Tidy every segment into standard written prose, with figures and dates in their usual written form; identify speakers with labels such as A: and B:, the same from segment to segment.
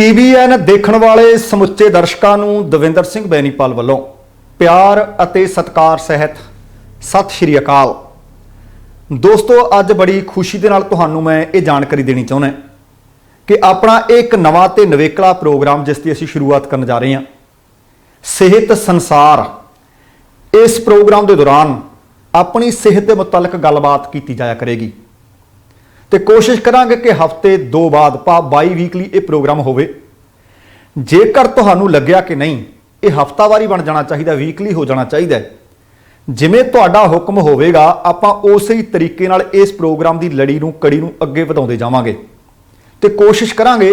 A: TVN देखण वाले समुचे दर्शकों ਨੂੰ ਦਵਿੰਦਰ ਸਿੰਘ ਬੈਨੀਪਾਲ ਵੱਲੋਂ प्यार ਅਤੇ सत्कार सहित सत श्री अकाल। दोस्तों अज बड़ी खुशी के नाल तुहानूं मैं ये जानकारी देनी चाहुंदा कि अपना एक नवा ते नवेकला प्रोग्राम जिस दी असीं शुरुआत करन जा रहे हैं, सेहत संसार। इस प्रोग्राम के दौरान अपनी सेहत के मुतलक गलबात की जाया करेगी तो कोशिश करांगे कि हफ्ते 2 बाद भाव बाई वीकली ये प्रोग्राम होवे। जेकर तुहानूं लग्या कि नहीं ये हफ्तावारी बन जाना चाहिए, वीकली हो जाना चाहिए, जिमें तुहाडा हुक्म होवेगा आपां उसे ही तरीके नाल इस प्रोग्राम की लड़ी नूं कड़ी नूं अगे वधाउंदे जावांगे ते कोशिश करांगे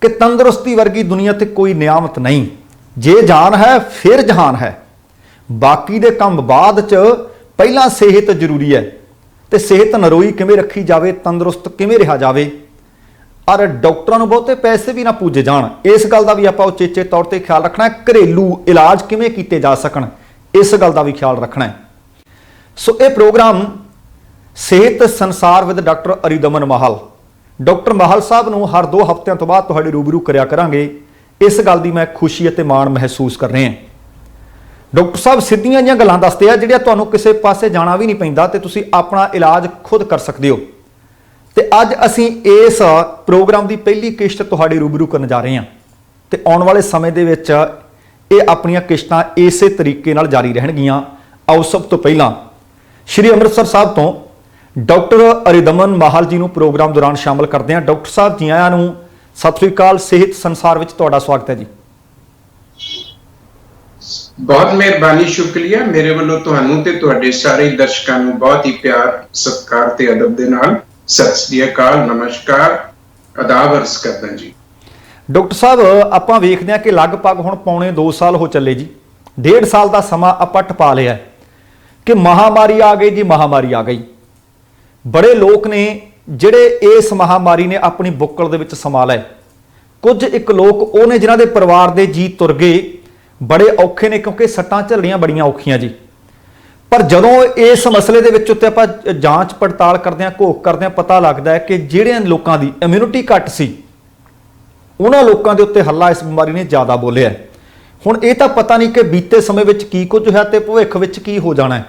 A: कि तंदुरुस्ती वर्गी दुनिया ते कोई नियामत नहीं। जे जान है फिर जहान है, बाकी दे काम बाद च पहला सेहत जरूरी है। तो सेहत नरोई किवें रखी जाए, तंदुरुस्त किवें रहा जाए और डॉक्टरों को बहुते पैसे भी ना पूजे जान, इस गल का भी आप उचेचे तौर पर ख्याल रखना है। घरेलू इलाज किवें कीते जा सकन इस गल का भी ख्याल रखना है। सो ये प्रोग्राम सेहत संसार with doctor Aridaman Mahal, doctor महल साहब नूं हर 2 हफ्तियां तो बाद तुहाडे रूबरू करया करांगे। इस गल की मैं खुशी और माण महसूस कर रहे हैं। डॉक्टर साहब सीधियां जिहियां गल्लां दसदे आ जिहड़ियां तुहानूं किसी पासे जाना भी नहीं पैंदा ते तुसीं अपना इलाज खुद कर सकते हो। तो अज असीं इस प्रोग्राम की पहली किश्त तुहाडे रूबरू करन जा रहे हैं तो आने वाले समय दे विच ये अपनियां किश्तां इसे तरीके नाल जारी रहणगियां। आओ सब तो पहला श्री अमृतसर साहब तो डॉक्टर अरिदमन महल जी नूं प्रोग्राम दौरान शामिल करते हैं। डॉक्टर साहब जी आयां नूं सत श्री अकाल। सेहत संसार विच तुहाडा स्वागत है जी।
B: बहुत मेहरबानी, शुक्रिया। मेरे वालों तुहानूं ते तुहाडे सारे दर्शकां नूं बहुत ही प्यार सत्कार ते अदब दे नाल सत श्री अकाल, नमस्कार, आदाब अर्ज करदा जी।
A: डॉक्टर साहब आपां वेखदे हां कि लगभग हुण पौने 2 साल हो चले जी, 1.5 साल का समा आपां टपा लिया कि महामारी आ गई जी, महामारी आ गई। बड़े लोग ने जिहड़े इस महामारी ने अपनी बुक्कल दे विच समा लए, कुछ एक लोग वो ने जिन्हां दे परिवार दे जी तुर गए, बड़े औखे ने क्योंकि सट्टां झल्लियां बड़ियां औखियां जी। पर जदों इस मसले दे विच उत्ते आपां जांच पड़ताल करदे हां, घोख करदे हां, पता लगदा है कि जिहड़े लोकां दी इम्यूनिटी घट सी उन्हां लोकां दे उत्ते हल्ला इस बीमारी ने ज़्यादा बोलिया। हुण ये तां पता नहीं कि बीते समय विच की कुछ है ते भविख विच की हो जाना है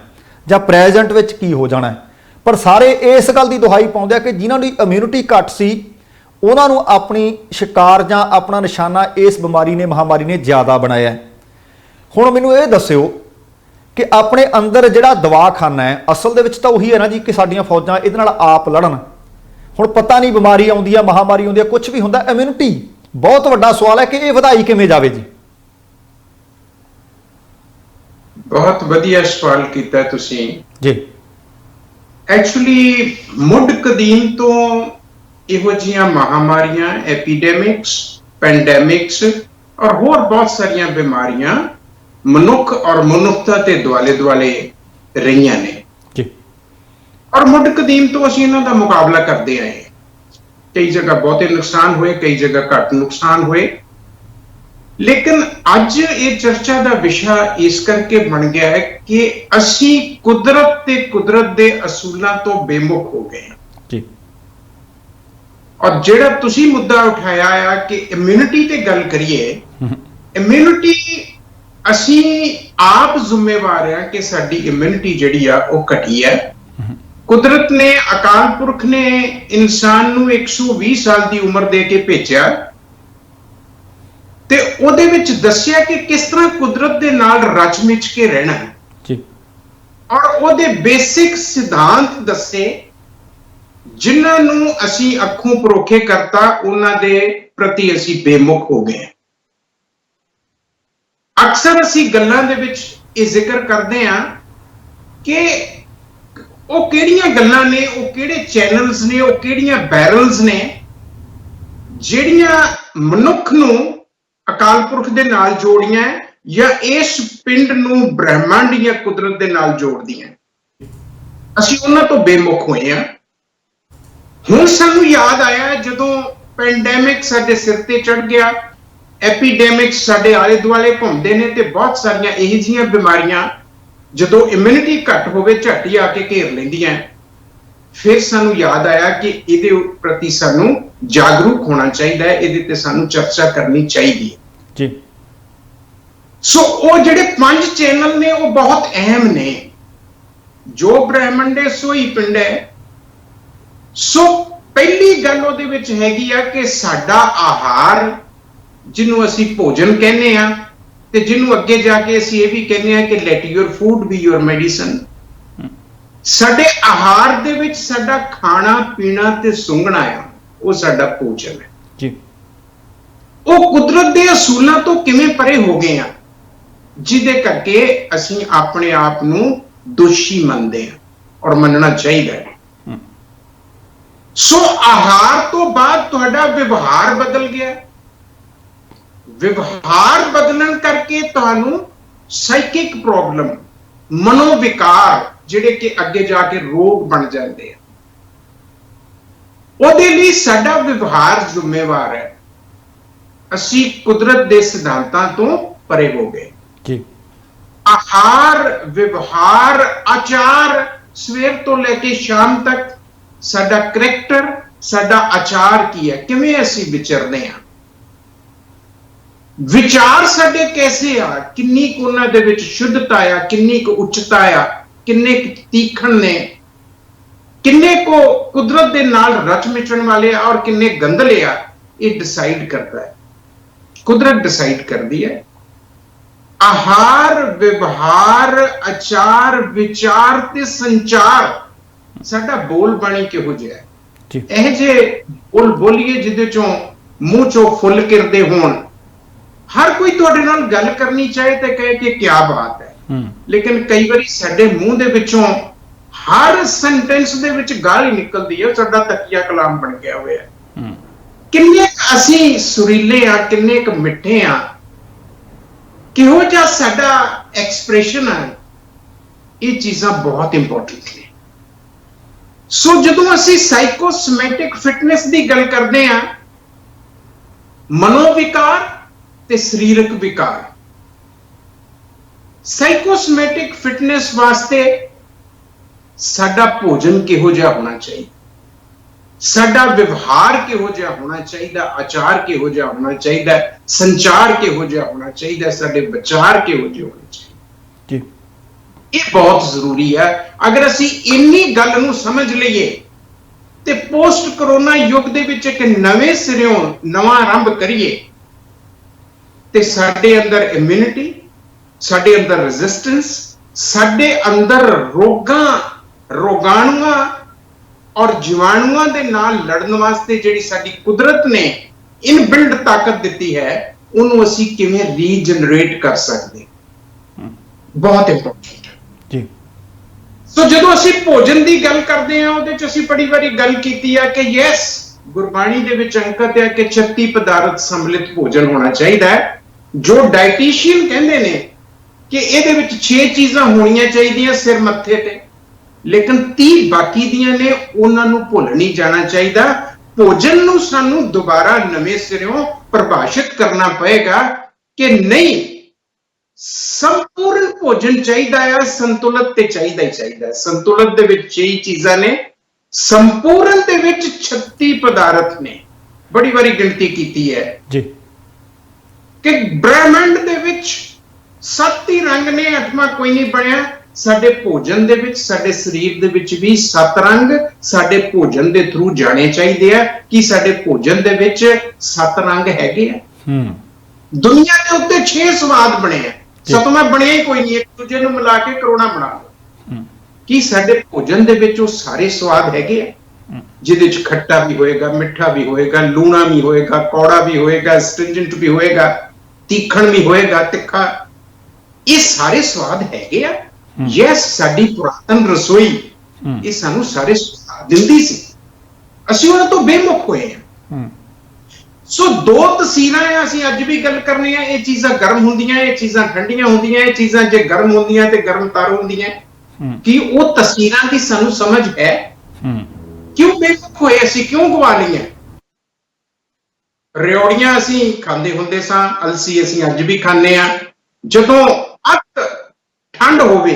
A: जां प्रेजेंट विच की हो जाना है, पर सारे इस गल की दुहाई पाउंदे कि जिन्हां दी इम्यूनिटी घट सी उन्हां नूं अपनी शिकार जां अपना निशाना इस बीमारी ने, महामारी ने ज़्यादा बनाया है। हुण मैनूं ये दस्सिओ कि अपने अंदर जिहड़ा दवाखाना है असल दे विच तां उही है ना जी कि साडीआं फौजां इहदे नाल आप लड़न। हुण पता नहीं बीमारी आउंदी है, महामारी आउंदी है, कुछ भी हुंदा, इम्यूनिटी बहुत वड्डा सवाल है कि ये वधाई किवें जावे जी।
B: बहुत वधिया सवाल कीता तुसीं
A: जी।
B: एक्चुअली मुड कदीम तो इहो जिहियां महामारियां, एपीडेमिक्स, पैंडेमिक्स और होर बहुत सारियां बीमारियां मनुख और मनुखता के दुआले दुआले रहियां ने
A: जी।
B: और मुड कदीम तो असीं इन्हां दा मुकाबला करते आए। कई जगह बहुते नुकसान हुए, कई जगह घट नुकसान हुए, लेकिन अज ये चर्चा का विषय इस करके बन गया है कि असीं कुदरत ते कुदरत के असूलों तो बेमुख हो गए जी। और जिहड़ा तुसीं मुद्दा उठाया है कि इम्यूनिटी ते गल करिए, इम्यूनिटी असीं आप जिम्मेवार हैं कि साडी इम्यूनिटी जिहड़ी आ वो घटी है। कुदरत ने, अकाल पुरख ने इंसान नूं 120 साल की उम्र दे के भेजा ते उहदे विच दस्सिया कि किस तरह कुदरत दे नाल रच मिच के रहना है जी। और उहदे बेसिक सिद्धांत दस्से जिन्हां नूं असीं अखों परोखे करता उन्हां दे प्रति असीं बेमुख हो गए। अक्सर असीं गल्लां दे विच इह जिक्र करदे हां कि वो किहड़ियां गल्लां ने, वो किहड़े चैनल्स ने, वो किहड़ियां बैरल्स ने जिहड़ियां मनुख नूं अकाल पुरख दे नाल जोड़ियां या इस पिंड नूं ब्रह्मांड या कुदरत दे नाल जोड़दियां। असीं उन्हां तो बेमुख होए हां। हुण सानूं याद आया जदों पैंडेमिक साडे सिर ते चढ़ गया, एपीडेमिक्स साडे आले दुआले घुमदे ने ते बहुत सारियां इहो जिहियां बीमारियां जदों इम्यूनिटी घट होवे झट ही आके घेर लैंदियां। ਫਿਰ ਸਾਨੂੰ ਯਾਦ ਆਇਆ ਕਿ ਇਹਦੇ ਪ੍ਰਤੀ ਸਾਨੂੰ ਜਾਗਰੂਕ ਹੋਣਾ ਚਾਹੀਦਾ ਹੈ, ਇਹਦੇ ਤੇ ਸਾਨੂੰ ਚਰਚਾ ਕਰਨੀ ਚਾਹੀਦੀ ਹੈ
A: ਜੀ।
B: ਸੋ ਉਹ ਜਿਹੜੇ 5 ਚੈਨਲ ਨੇ ਉਹ ਬਹੁਤ ਅਹਿਮ ਨੇ। ਜੋ ਬ੍ਰਹਿਮੰਡੇ ਸੋਈ ਪਿੰਡੇ। ਸੋ ਪਹਿਲੀ ਗੱਲ ਉਹਦੇ ਵਿੱਚ ਹੈਗੀ ਆ ਕਿ ਸਾਡਾ ਆਹਾਰ, ਜਿਹਨੂੰ ਅਸੀਂ ਭੋਜਨ ਕਹਿੰਦੇ ਆ, ਤੇ ਜਿਹਨੂੰ ਅੱਗੇ ਜਾ ਕੇ ਅਸੀਂ ਇਹ ਵੀ ਕਹਿੰਦੇ ਆ ਕਿ let your food be your medicine. ਸਾਡੇ ਆਹਾਰ ਦੇ ਵਿੱਚ ਸਾਡਾ ਖਾਣਾ ਪੀਣਾ ਤੇ ਸੁੰਘਣਾ ਆ, ਉਹ ਸਾਡਾ ਭੋਜਨ ਹੈ
A: ਜੀ।
B: ਉਹ ਕੁਦਰਤ ਦੇ ਅਸੂਲਾਂ ਤੋਂ ਕਿਵੇਂ ਪਰੇ ਹੋ ਗਏ ਆ, ਜਿਹਦੇ ਕਰਕੇ ਅਸੀਂ ਆਪਣੇ ਆਪ ਨੂੰ ਦੋਸ਼ੀ ਮੰਨਦੇ ਆ, ਔਰ ਮੰਨਣਾ ਚਾਹੀਦਾ ਹੈ। ਸੋ ਆਹਾਰ ਤੋਂ ਬਾਅਦ ਤੁਹਾਡਾ ਵਿਵਹਾਰ ਬਦਲ ਗਿਆ। ਵਿਵਹਾਰ ਬਦਲਣ ਕਰਕੇ ਤੁਹਾਨੂੰ ਸਾਈਕਿਕ ਪ੍ਰੋਬਲਮ, ਮਨੋਵਿਕਾਰ, ਜਿਹੜੇ ਕਿ ਅੱਗੇ ਜਾ ਕੇ ਰੋਗ ਬਣ ਜਾਂਦੇ ਆ, ਉਹਦੇ ਲਈ ਸਾਡਾ ਵਿਵਹਾਰ ਜ਼ਿੰਮੇਵਾਰ ਹੈ। ਅਸੀਂ ਕੁਦਰਤ ਦੇ ਸਿਧਾਂਤਾਂ ਤੋਂ ਪਰੇ ਹੋ ਗਏ
A: ਜੀ।
B: ਆਹਾਰ, ਵਿਵਹਾਰ, ਆਚਾਰ, ਸਵੇਰ ਤੋਂ ਲੈ ਕੇ ਸ਼ਾਮ ਤੱਕ ਸਾਡਾ ਕਰੈਕਟਰ, ਸਾਡਾ ਆਚਾਰ ਕੀ ਹੈ, ਕਿਵੇਂ ਅਸੀਂ ਵਿਚਰਦੇ ਹਾਂ, ਵਿਚਾਰ ਸਾਡੇ ਕੈਸੇ ਆ, ਕਿੰਨੀ ਕੁ ਉਹਨਾਂ ਦੇ ਵਿੱਚ ਸ਼ੁੱਧਤਾ ਆ, ਕਿੰਨੀ ਕੁ ਉੱਚਤਾ ਆ, ਕਿੰਨੇ ਕੁ ਤੀਖਣ ਨੇ, ਕਿੰਨੇ ਕੋ ਕੁਦਰਤ ਦੇ ਨਾਲ ਰਚ ਮਿਚਣ ਵਾਲੇ ਆ, ਔਰ ਕਿੰਨੇ ਗੰਦਲੇ ਆ, ਇਹ ਡਿਸਾਈਡ ਕਰਦਾ ਹੈ, ਕੁਦਰਤ ਡਿਸਾਈਡ ਕਰਦੀ ਹੈ। ਆਹਾਰ, ਵਿਵਹਾਰ, ਆਚਾਰ, ਵਿਚਾਰ ਤੇ ਸੰਚਾਰ, ਸਾਡਾ ਬੋਲ ਬਾਣੀ ਕਿਹੋ ਜਿਹਾ ਹੈ। ਇਹ ਜੇ ਬੋਲ ਬੋਲੀਏ ਜਿਹਦੇ ਚੋਂ ਮੂੰਹ ਚੋਂ ਫੁੱਲ ਕਿਰਦੇ ਹੋਣ, ਹਰ ਕੋਈ ਤੁਹਾਡੇ ਨਾਲ ਗੱਲ ਕਰਨੀ ਚਾਹੇ ਤੇ ਕਹੇ ਕਿ ਕੀ ਬਾਤ ਹੈ, ਲੇਕਿਨ ਕਈ ਵਾਰੀ ਸਾਡੇ ਮੂੰਹ ਦੇ ਵਿੱਚੋਂ ਹਰ ਸੈਂਟੈਂਸ ਦੇ ਵਿੱਚ ਗਾਲ ਹੀ ਨਿਕਲਦੀ ਹੈ, ਸਾਡਾ ਤਕੀਆ ਕਲਾਮ ਬਣ ਗਿਆ ਹੋਇਆ। ਕਿੰਨੇ ਅਸੀਂ ਸੁਰੀਲੇ ਆ, ਕਿੰਨੇ ਕੁ ਮਿੱਠੇ ਆ, ਕਿਹੋ ਜਿਹਾ ਸਾਡਾ ਐਕਸਪ੍ਰੈਸ਼ਨ ਹੈ, ਇਹ ਚੀਜ਼ਾਂ ਬਹੁਤ ਇੰਪੋਰਟੈਂਟ ਨੇ। ਸੋ ਜਦੋਂ ਅਸੀਂ ਸਾਈਕੋਸੋਮੈਟਿਕ ਫਿਟਨੈਸ ਦੀ ਗੱਲ ਕਰਦੇ ਆ, ਮਨੋਵਿਕਾਰ ਤੇ ਸਰੀਰਕ ਵਿਕਾਰ, ਸਾਈਕੋਸੋਮੈਟਿਕ ਫਿਟਨੈਸ ਵਾਸਤੇ ਸਾਡਾ ਭੋਜਨ ਕਿਹੋ ਜਿਹਾ ਹੋਣਾ ਚਾਹੀਦਾ, ਸਾਡਾ ਵਿਵਹਾਰ ਕਿਹੋ ਜਿਹਾ ਹੋਣਾ ਚਾਹੀਦਾ, ਆਚਾਰ ਕਿਹੋ ਜਿਹਾ ਹੋਣਾ ਚਾਹੀਦਾ, ਸੰਚਾਰ ਕਿਹੋ ਜਿਹਾ ਹੋਣਾ ਚਾਹੀਦਾ, ਸਾਡੇ ਵਿਚਾਰ ਕਿਹੋ ਜਿਹੇ ਹੋਣੇ ਚਾਹੀਦੇ, ਇਹ ਬਹੁਤ ਜ਼ਰੂਰੀ ਹੈ। ਅਗਰ ਅਸੀਂ ਇੰਨੀ ਗੱਲ ਨੂੰ ਸਮਝ ਲਈਏ ਤੇ ਪੋਸਟ ਕਰੋਨਾ ਯੁੱਗ ਦੇ ਵਿੱਚ ਇੱਕ ਨਵੇਂ ਸਿਰਿਓਂ ਨਵਾਂ ਆਰੰਭ ਕਰੀਏ, ਤੇ ਸਾਡੇ ਅੰਦਰ ਇਮਿਊਨਿਟੀ, ਸਾਡੇ ਅੰਦਰ ਰੈਜ਼ਿਸਟੈਂਸ, ਸਾਡੇ ਅੰਦਰ ਰੋਗਾਣੂਆਂ ਔਰ ਜੀਵਾਣੂਆਂ ਦੇ ਨਾਲ ਲੜਨ ਵਾਸਤੇ ਜਿਹੜੀ ਸਾਡੀ ਕੁਦਰਤ ਨੇ ਇਨਬਿਲਡ ਤਾਕਤ ਦਿੱਤੀ ਹੈ, ਉਹਨੂੰ ਅਸੀਂ ਕਿਵੇਂ ਰੀਜਨਰੇਟ ਕਰ ਸਕਦੇ, ਬਹੁਤ ਇੰਪੋਰਟੈਂਟ ਜੀ। ਸੋ ਜਦੋਂ ਅਸੀਂ ਭੋਜਨ ਦੀ ਗੱਲ ਕਰਦੇ ਹਾਂ, ਉਹਦੇ ਚ ਅਸੀਂ ਬੜੀ ਵਾਰੀ ਗੱਲ ਕੀਤੀ ਹੈ ਕਿ ਯੈਸ, ਗੁਰਬਾਣੀ ਦੇ ਵਿੱਚ ਅੰਕਿਤ ਹੈ ਕਿ 36 ਪਦਾਰਥ ਸੰਮਿਲਿਤ ਭੋਜਨ ਹੋਣਾ ਚਾਹੀਦਾ ਹੈ। ਜੋ ਡਾਈਟੀਸ਼ੀਅਨ ਕਹਿੰਦੇ ਨੇ ਕਿ ਇਹਦੇ ਵਿੱਚ 6 ਚੀਜ਼ਾਂ ਹੋਣੀਆਂ ਚਾਹੀਦੀਆਂ ਸਿਰ ਮੱਥੇ ਤੇ, ਲੇਕਿਨ 30 ਬਾਕੀ ਦੀਆਂ ਨੇ, ਉਹਨਾਂ ਨੂੰ ਭੁੱਲ ਨਹੀਂ ਜਾਣਾ ਚਾਹੀਦਾ। ਭੋਜਨ ਨੂੰ ਸਾਨੂੰ ਦੁਬਾਰਾ ਨਵੇਂ ਸਿਰਿਓਂ ਪਰਿਭਾਸ਼ਿਤ ਕਰਨਾ ਪਏਗਾ ਕਿ ਨਹੀਂ, ਸੰਪੂਰਨ ਭੋਜਨ ਚਾਹੀਦਾ ਆ, ਸੰਤੁਲਿਤ ਤੇ ਚਾਹੀਦਾ ਹੀ ਚਾਹੀਦਾ। ਸੰਤੁਲਿਤ ਦੇ ਵਿੱਚ 6 ਚੀਜ਼ਾਂ ਨੇ, ਸੰਪੂਰਨ ਦੇ ਵਿੱਚ 36 ਪਦਾਰਥ ਨੇ। ਬੜੀ ਵਾਰੀ ਗਿਣਤੀ ਕੀਤੀ ਹੈ ਜੀ ਕਿ ਬ੍ਰਹਿਮੰਡ ਦੇ ਵਿੱਚ 7 ਹੀ ਰੰਗ ਨੇ, 8ਵਾਂ ਕੋਈ ਨਹੀਂ ਬਣਿਆ। ਸਾਡੇ ਭੋਜਨ ਦੇ ਵਿੱਚ, ਸਾਡੇ ਸਰੀਰ ਦੇ ਵਿੱਚ ਵੀ 7 ਰੰਗ ਸਾਡੇ ਭੋਜਨ ਦੇ ਥਰੂ ਜਾਣੇ ਚਾਹੀਦੇ ਆ ਕਿ ਸਾਡੇ ਭੋਜਨ ਦੇ ਵਿੱਚ 7 ਰੰਗ ਹੈਗੇ ਆ। ਦੁਨੀਆ ਦੇ ਉੱਤੇ 6 ਸਵਾਦ ਬਣੇ ਆ, 7ਵਾਂ ਬਣਿਆ ਹੀ ਕੋਈ ਨਹੀਂ, ਇੱਕ ਦੂਜੇ ਨੂੰ ਮਿਲਾ ਕੇ ਕਰੋਨਾ ਬਣਾ ਲਓ। ਕੀ ਸਾਡੇ ਭੋਜਨ ਦੇ ਵਿੱਚ ਉਹ ਸਾਰੇ ਸਵਾਦ ਹੈਗੇ ਆ, ਜਿਹਦੇ ਚ ਖੱਟਾ ਵੀ ਹੋਏਗਾ, ਮਿੱਠਾ ਵੀ ਹੋਏਗਾ, ਲੂਣਾ ਵੀ ਹੋਏਗਾ, ਕੌੜਾ ਵੀ ਹੋਏਗਾ, ਸਟ੍ਰਿੰਜੈਂਟ ਵੀ ਹੋਏਗਾ, ਤੀਖਣ ਵੀ ਹੋਏਗਾ, ਤਿੱਖਾ, ਇਹ ਸਾਰੇ ਸਵਾਦ ਹੈਗੇ ਆ। ਯੈਸ, ਸਾਡੀ ਪੁਰਾਤਨ ਰਸੋਈ ਇਹ ਸਾਨੂੰ ਸਾਰੇ ਸਵਾਦ ਦਿੰਦੀ ਸੀ, ਅਸੀਂ ਉਹਨਾਂ ਤੋਂ ਬੇਮੁਖ ਹੋਏ ਆ। ਸੋ 2 ਤਸੀਰਾਂ ਆ, ਅਸੀਂ ਅੱਜ ਵੀ ਗੱਲ ਕਰਨੀ ਆ, ਇਹ ਚੀਜ਼ਾਂ ਗਰਮ ਹੁੰਦੀਆਂ, ਇਹ ਚੀਜ਼ਾਂ ਠੰਡੀਆਂ ਹੁੰਦੀਆਂ, ਇਹ ਚੀਜ਼ਾਂ ਜੇ ਗਰਮ ਹੁੰਦੀਆਂ ਤੇ ਗਰਮ ਤਾਰ ਹੁੰਦੀਆਂ। ਕਿ ਉਹ ਤਸਵੀਰਾਂ ਦੀ ਸਾਨੂੰ ਸਮਝ ਹੈ? ਕਿਉਂ ਬੇਵਕੂਫ ਹੋਏ ਅਸੀਂ, ਕਿਉਂ ਗਵਾ ਲਈਆਂ? ਰਿਓੜੀਆਂ ਅਸੀਂ ਖਾਂਦੇ ਹੁੰਦੇ ਸਾਂ, ਅਲਸੀ ਅਸੀਂ ਅੱਜ ਵੀ ਖਾਂਦੇ ਆ। ਜਦੋਂ ਅੱਤ ਠੰਡ ਹੋਵੇ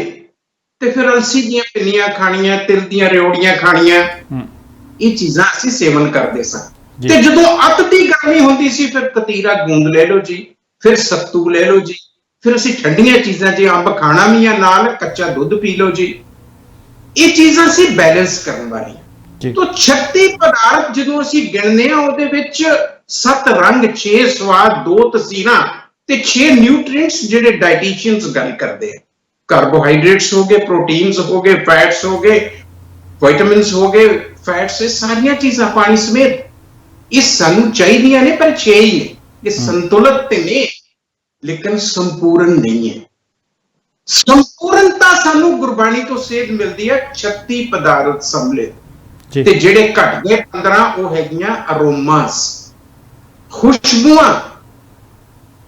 B: ਤੇ ਤੇ ਫਿਰ ਅਲਸੀ ਦੀਆਂ ਪਿੰਨੀਆਂ ਖਾਣੀਆਂ, ਤਿਲ ਦੀਆਂ ਰਿਓੜੀਆਂ ਖਾਣੀਆਂ, ਇਹ ਚੀਜ਼ਾਂ ਅਸੀਂ ਸੇਵਨ ਕਰਦੇ ਸਾਂ। ਤੇ ਜਦੋਂ ਅੱਤ ਦੀ ਗਰਮੀ ਹੁੰਦੀ ਸੀ, ਫਿਰ ਕਤੀਰਾ ਗੂੰਦ ਲੈ ਲਓ ਜੀ, ਫਿਰ ਸੱਤੂ ਲੈ ਲਓ ਜੀ, ਫਿਰ ਅਸੀਂ ਠੰਡੀਆਂ ਚੀਜ਼ਾਂ, ਜੇ ਅੰਬ ਖਾਣਾ ਵੀ ਆ ਨਾਲ ਕੱਚਾ ਦੁੱਧ ਪੀ ਲਓ ਜੀ। ਇਹ ਚੀਜ਼ਾਂ ਸੀ ਬੈਲੈਂਸ ਕਰਨ ਵਾਲੀਆਂ। ਤਾਂ 36 ਪਦਾਰਥ ਜਦੋਂ ਅਸੀਂ ਗਿਣਨੇ ਆ, ਉਹਦੇ ਵਿੱਚ 7 ਰੰਗ, 6 ਸਵਾਦ, 2 ਤਸੀਰਾਂ ਤੇ 6 ਨਿਊਟ੍ਰੀਐਂਟਸ ਜਿਹੜੇ ਡਾਈਟੀਸ਼ੀਅਨਸ ਗੱਲ ਕਰਦੇ ਆ। ਕਾਰਬੋਹਾਈਡਰੇਟਸ ਹੋ ਗਏ, ਪ੍ਰੋਟੀਨਸ ਹੋ ਗਏ, ਫੈਟਸ ਹੋ ਗਏ, ਵਿਟਾਮਿਨਸ ਹੋ ਗਏ, ਫੈਟਸ, ਇਹ ਸਾਰੀਆਂ ਚੀਜ਼ਾਂ ਪਾਣੀ ਸਮੇਤ ਇਹ ਸਾਨੂੰ ਚਾਹੀਦੀਆਂ ਨੇ, ਪਰ 6 ਹੀ ਨੇ। ਇਹ ਸੰਤੁਲਿਤ ਤੇ ਨੇ, ਲੇਕਿਨ ਸੰਪੂਰਨ ਨਹੀਂ ਹੈ। ਸੰਪੂਰਨਤਾ ਸਾਨੂੰ ਗੁਰਬਾਣੀ ਤੋਂ ਸੇਧ ਮਿਲਦੀ ਹੈ 36 ਪਦਾਰਥ ਸੰਮਿਲਿਤ। ਤੇ ਜਿਹੜੇ ਘਟ ਗਏ 15, ਉਹ ਹੈਗੀਆਂ ਅਰੋਮਾਸ, ਖੁਸ਼ਬੂਆਂ।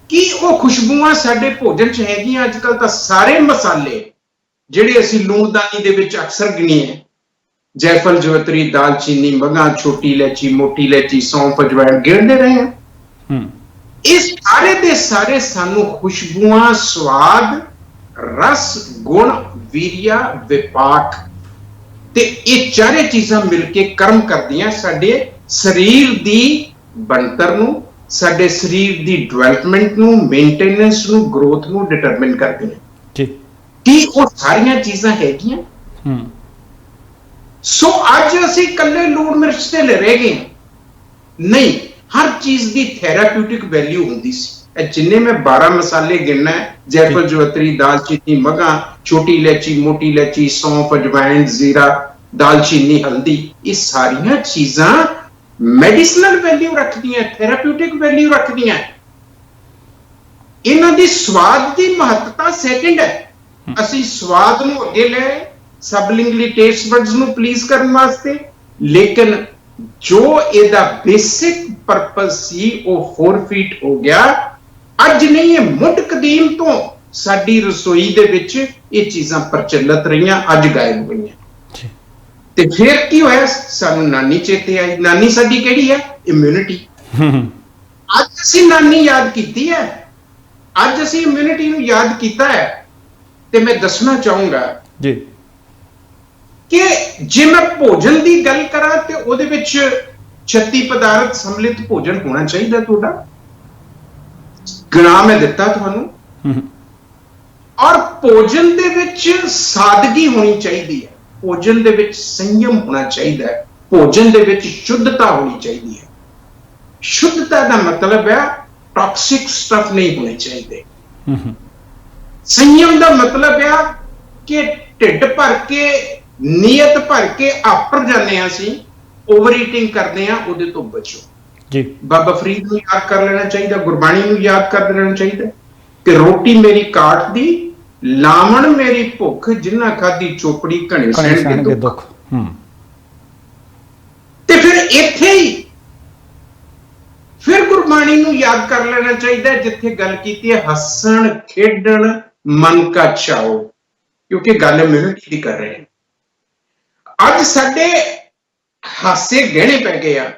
B: ਕੀ ਉਹ ਖੁਸ਼ਬੂਆਂ ਸਾਡੇ ਭੋਜਨ 'ਚ ਹੈਗੀਆਂ? ਅੱਜ ਕੱਲ ਤਾਂ ਸਾਰੇ ਮਸਾਲੇ ਜਿਹੜੇ ਅਸੀਂ ਲੂਣਦਾਨੀ ਦੇ ਵਿੱਚ ਅਕਸਰ ਗਿਣੀਏ, ਜੈਫਲ, ਜਵਤਰੀ, ਦਾਲਚੀਨੀ, ਮਗਾਂ, ਛੋਟੀ ਇਲਾਇਚੀ, ਮੋਟੀ ਇਲਾਇਚੀ, ਸੌਂਫ, ਅਜਵਾਇਣ ਗਿਣਦੇ ਰਹੇ ਹਾਂ। ਇਹ ਸਾਰੇ ਦੇ ਸਾਰੇ ਸਾਨੂੰ ਖੁਸ਼ਬੂਆਂ, ਸਵਾਦ, ਰਸ, ਗੁਣ, ਵੀਰਿਆ, ਵਿਪਾਕ ਤੇ ਇਹ ਚਾਰੇ ਚੀਜ਼ਾਂ ਮਿਲ ਕੇ ਕਰਮ ਕਰਦੀਆਂ ਸਾਡੇ ਸਰੀਰ ਦੀ ਬਣਤਰ ਨੂੰ, ਸਾਡੇ ਸਰੀਰ ਦੀ ਡਿਵੈਲਪਮੈਂਟ ਨੂੰ, ਮੇਨਟੇਨੈਂਸ ਨੂੰ, ਗਰੋਥ ਨੂੰ ਡਿਟਰਮਿਨ ਕਰਦੀਆਂ। ਕੀ ਉਹ ਸਾਰੀਆਂ ਚੀਜ਼ਾਂ ਹੈਗੀਆਂ? ਸੋ ਅੱਜ ਅਸੀਂ ਇਕੱਲੇ ਲੂਣ ਮਿਰਚ ਤੇ ਰਹਿ ਗਏ ਨਹੀਂ। ਹਰ ਚੀਜ਼ ਦੀ ਥੈਰਾਪਿਊਟਿਕ ਵੈਲਿਊ ਹੁੰਦੀ ਸੀ। ਇਹ ਜਿੰਨੇ ਮੈਂ 12 ਮਸਾਲੇ ਗਿਣਨਾ ਹੈ, ਜੈਫਲ, ਜਵਤਰੀ, ਦਾਲਚੀਨੀ, ਮਗਾਂ, ਛੋਟੀ ਇਲਾਇਚੀ, ਮੋਟੀ ਇਲਾਇਚੀ, ਸੌਂਫ, ਅਜਵਾਇਣ, ਜ਼ੀਰਾ, ਦਾਲਚੀਨੀ, ਹਲਦੀ, ਇਹ ਸਾਰੀਆਂ ਚੀਜ਼ਾਂ ਮੈਡੀਸਨਲ ਵੈਲਿਊ ਰੱਖਦੀਆਂ, ਥੈਰਾਪਿਊਟਿਕ ਵੈਲਿਊ ਰੱਖਦੀਆਂ। ਇਹਨਾਂ ਦੀ ਸਵਾਦ ਦੀ ਮਹੱਤਤਾ ਸੈਕਿੰਡ ਹੈ। ਅਸੀਂ ਸਵਾਦ ਨੂੰ ਅੱਗੇ ਲੈ ਆਏ ਸਬਲਿੰਗੁਅਲੀ ਟੇਸਟ ਬਡਸ ਨੂੰ ਪਲੀਜ਼ ਕਰਨ ਵਾਸਤੇ, ਲੇਕਿਨ ਜੋ ਇਹਦਾ ਬੇਸਿਕ ਪਰਪਸ ਸੀ ਉਹ ਫੋਰਫੀਟ ਹੋ ਗਿਆ। ਅੱਜ ਨਹੀਂ, ਇਹ ਮੁੱਢ ਕਦੀਮ ਤੋਂ ਸਾਡੀ ਰਸੋਈ ਦੇ ਵਿੱਚ ਇਹ ਚੀਜ਼ਾਂ ਪ੍ਰਚਲਿਤ ਰਹੀਆਂ, ਅੱਜ ਗਾਇਬ ਹੋਈਆਂ। ਤੇ ਫਿਰ ਕੀ ਹੋਇਆ? ਸਾਨੂੰ ਨਾਨੀ ਚੇਤੇ ਆਈ। ਨਾਨੀ ਸਾਡੀ ਕਿਹੜੀ ਹੈ? ਇਮਿਊਨਿਟੀ। ਅੱਜ ਅਸੀਂ ਨਾਨੀ ਯਾਦ ਕੀਤੀ ਹੈ, ਅੱਜ ਅਸੀਂ ਇਮਿਊਨਿਟੀ ਨੂੰ ਯਾਦ ਕੀਤਾ ਹੈ। ਤੇ ਮੈਂ ਦੱਸਣਾ ਚਾਹੂੰਗਾ ਜੀ ਕਿ ਜੇ ਮੈਂ ਭੋਜਨ ਦੀ ਗੱਲ ਕਰਾਂ ਤੇ ਉਹਦੇ ਵਿੱਚ 36 ਪਦਾਰਥ ਸੰਮਿਲਿਤ ਭੋਜਨ ਹੋਣਾ ਚਾਹੀਦਾ। ਤੁਹਾਡਾ ਗਿਣਾ ਮੈਂ ਦਿੱਤਾ ਤੁਹਾਨੂੰ। ਔਰ ਭੋਜਨ ਦੇ ਵਿੱਚ ਸਾਦਗੀ ਹੋਣੀ ਚਾਹੀਦੀ ਹੈ, ਭੋਜਨ ਦੇ ਵਿੱਚ ਸੰਯਮ ਹੋਣਾ ਚਾਹੀਦਾ ਹੈ, ਭੋਜਨ ਦੇ ਵਿੱਚ ਸ਼ੁੱਧਤਾ ਹੋਣੀ ਚਾਹੀਦੀ ਹੈ। ਸ਼ੁੱਧਤਾ ਦਾ ਮਤਲਬ ਹੈ ਟਾਕਸਿਕ ਸਟਫ ਨਹੀਂ ਹੋਣੇ ਚਾਹੀਦੇ। ਸੰਯਮ ਦਾ ਮਤਲਬ ਹੈ ਕਿ ਢਿੱਡ ਭਰ ਕੇ, ਨੀਅਤ ਭਰ ਕੇ ਆਪਰ ਜਾਂਦੇ ਹਾਂ, ਅਸੀਂ ਓਵਰ ਈਟਿੰਗ ਕਰਦੇ ਹਾਂ, ਉਹਦੇ ਤੋਂ ਬਚੋ ਜੀ। ਬਾਬਾ ਫਰੀਦ ਨੂੰ ਯਾਦ ਕਰ ਲੈਣਾ ਚਾਹੀਦਾ, ਗੁਰਬਾਣੀ ਨੂੰ ਯਾਦ ਕਰ ਲੈਣਾ ਚਾਹੀਦਾ ਕਿ ਰੋਟੀ ਮੇਰੀ ਕਾਟ ਦੀ, ਲਾਵਣ ਮੇਰੀ ਭੁੱਖ, ਜਿੰਨਾ ਖਾਦੀ ਚੋਪੜੀ ਘਣੇ ਸਹਿਣਗੇ ਦੁੱਖ। ਤੇ ਫਿਰ ਇੱਥੇ ਹੀ ਫਿਰ ਗੁਰਬਾਣੀ ਨੂੰ ਯਾਦ ਕਰ ਲੈਣਾ ਚਾਹੀਦਾ ਜਿੱਥੇ ਗੱਲ ਕੀਤੀ ਹੈ ਹੱਸਣ ਖੇਡਣ ਮਨ ਕਾ ਚਾਓ, ਕਿਉਂਕਿ ਗੱਲ ਇਮਿਊਨਿਟੀ ਦੀ ਕਰ ਰਹੇ ਹਾਂ। ਅੱਜ ਸਾਡੇ ਹਾਸੇ ਗਹਿਣੇ ਪੈ ਗਏ ਆ।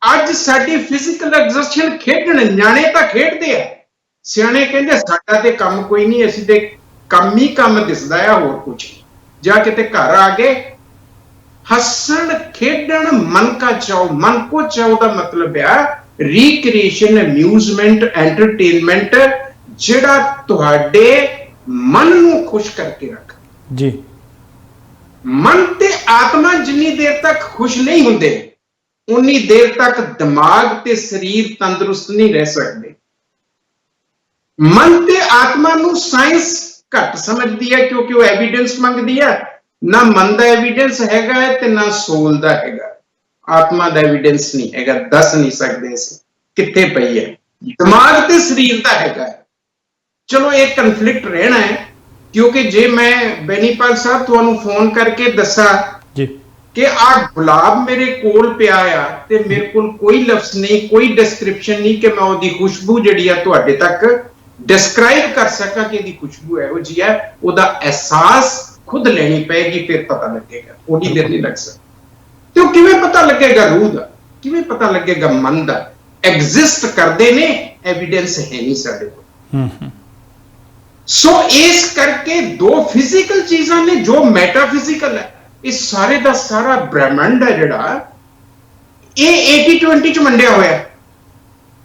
B: ਅੱਜ ਸਾਡੀ ਫਿਜ਼ੀਕਲ ਐਗਜ਼ਰਸ਼ਨ, ਖੇਡਣ, ਨਿਆਣੇ ਤਾਂ ਖੇਡਦੇ ਆ, ਸਿਆਣੇ ਕਹਿੰਦੇ ਸਾਡਾ ਤੇ ਕੰਮ ਕੋਈ ਨਹੀਂ, ਅਸੀਂ ਤੇ ਕੰਮ ਹੀ ਕੰਮ ਦਿਸਦਾ ਆ, ਹੋਰ ਕੁਝ ਨਹੀਂ। ਜਾ ਕਿਤੇ ਘਰ ਆ ਗਏ, ਹੱਸਣ ਖੇਡਣ ਮਨ ਕਾ ਚਾਓ। ਮਨ ਕੋ ਚਾਓ ਦਾ ਮਤਲਬ ਆ ਰੀਕ੍ਰੀਏਸ਼ਨ, ਅਮਿਊਜ਼ਮੈਂਟ, ਐਂਟਰਟੇਨਮੈਂਟ, ਜਿਹੜਾ ਤੁਹਾਡੇ ਮਨ ਨੂੰ ਖੁਸ਼ ਕਰਕੇ ਰੱਖ ਜੀ। ਮਨ ਤੇ ਆਤਮਾ ਜਿੰਨੀ ਦੇਰ ਤੱਕ ਖੁਸ਼ ਨਹੀਂ ਹੁੰਦੇ, ਉਨੀ ਦੇਰ ਤੱਕ ਦਿਮਾਗ ਤੇ ਸਰੀਰ ਤੰਦਰੁਸਤ ਨਹੀਂ ਰਹਿ ਸਕਦੇ। ਮਨ ਤੇ ਆਤਮਾ ਨੂੰ ਸਾਇੰਸ ਘੱਟ ਸਮਝਦੀ ਹੈ, ਕਿਉਂਕਿ ਉਹ ਐਵੀਡੈਂਸ ਮੰਗਦੀ ਹੈ। ਨਾ ਮਨ ਦਾ ਐਵੀਡੈਂਸ ਹੈਗਾ ਹੈ ਤੇ ਨਾ ਸੋਲ ਦਾ ਹੈਗਾ। ਆਤਮਾ ਦਾ ਐਵੀਡੈਂਸ ਨਹੀਂ ਹੈਗਾ, ਦੱਸ ਨਹੀਂ ਸਕਦੇ ਅਸੀਂ ਕਿੱਥੇ ਪਈ ਹੈ। ਦਿਮਾਗ ਤੇ ਸਰੀਰ ਦਾ ਹੈਗਾ। ਚਲੋ ਇਹ ਕਨਫਲਿਕਟ ਰਹਿਣਾ ਹੈ, ਕਿਉਂਕਿ ਜੇ ਮੈਂ ਬੈਨੀਪਾਲ ਸਾਹਿਬ ਤੁਹਾਨੂੰ ਫੋਨ ਕਰਕੇ ਦੱਸਾਂ ਕਿ ਆਹ ਗੁਲਾਬ ਮੇਰੇ ਕੋਲ ਪਿਆ ਆ ਤੇ ਮੇਰੇ ਕੋਲ ਕੋਈ ਲਫ਼ਜ਼ ਨਹੀਂ, ਕੋਈ ਡਿਸਕ੍ਰਿਪਸ਼ਨ ਨਹੀਂ ਕਿ ਮੈਂ ਉਹਦੀ ਖੁਸ਼ਬੂ ਜਿਹੜੀ ਆ ਤੁਹਾਡੇ ਤੱਕ ਡਿਸਕ੍ਰਾਈਬ ਕਰ ਸਕਾਂ ਕਿ ਇਹਦੀ ਖੁਸ਼ਬੂ ਇਹੋ ਜਿਹੀ ਹੈ, ਉਹਦਾ ਅਹਿਸਾਸ ਖੁਦ ਲੈਣੀ ਪਏਗੀ, ਫਿਰ ਪਤਾ ਲੱਗੇਗਾ। ਉਹਦੀ ਦੇਰ ਨਹੀਂ ਲੱਗ ਸਕਦੀ। ਤੇ ਉਹ ਕਿਵੇਂ ਪਤਾ ਲੱਗੇਗਾ? ਰੂਹ ਦਾ ਕਿਵੇਂ ਪਤਾ ਲੱਗੇਗਾ? ਮਨ ਦਾ। ਐਗਜ਼ਿਸਟ ਕਰਦੇ ਨੇ, ਐਵੀਡੈਂਸ ਹੈ ਨਹੀਂ ਸਾਡੇ ਕੋਲ। ਸੋ ਇਸ ਕਰਕੇ ਦੋ ਫਿਜ਼ੀਕਲ ਚੀਜ਼ਾਂ ਨੇ, ਜੋ ਮੈਟਾਫਿਜ਼ੀਕਲ ਹੈ, ਇਹ ਸਾਰੇ ਦਾ ਸਾਰਾ ਬ੍ਰਹਿਮੰਡ ਹੈ ਜਿਹੜਾ, ਇਹ 80-20 ਚ ਵੰਡਿਆ ਹੋਇਆ।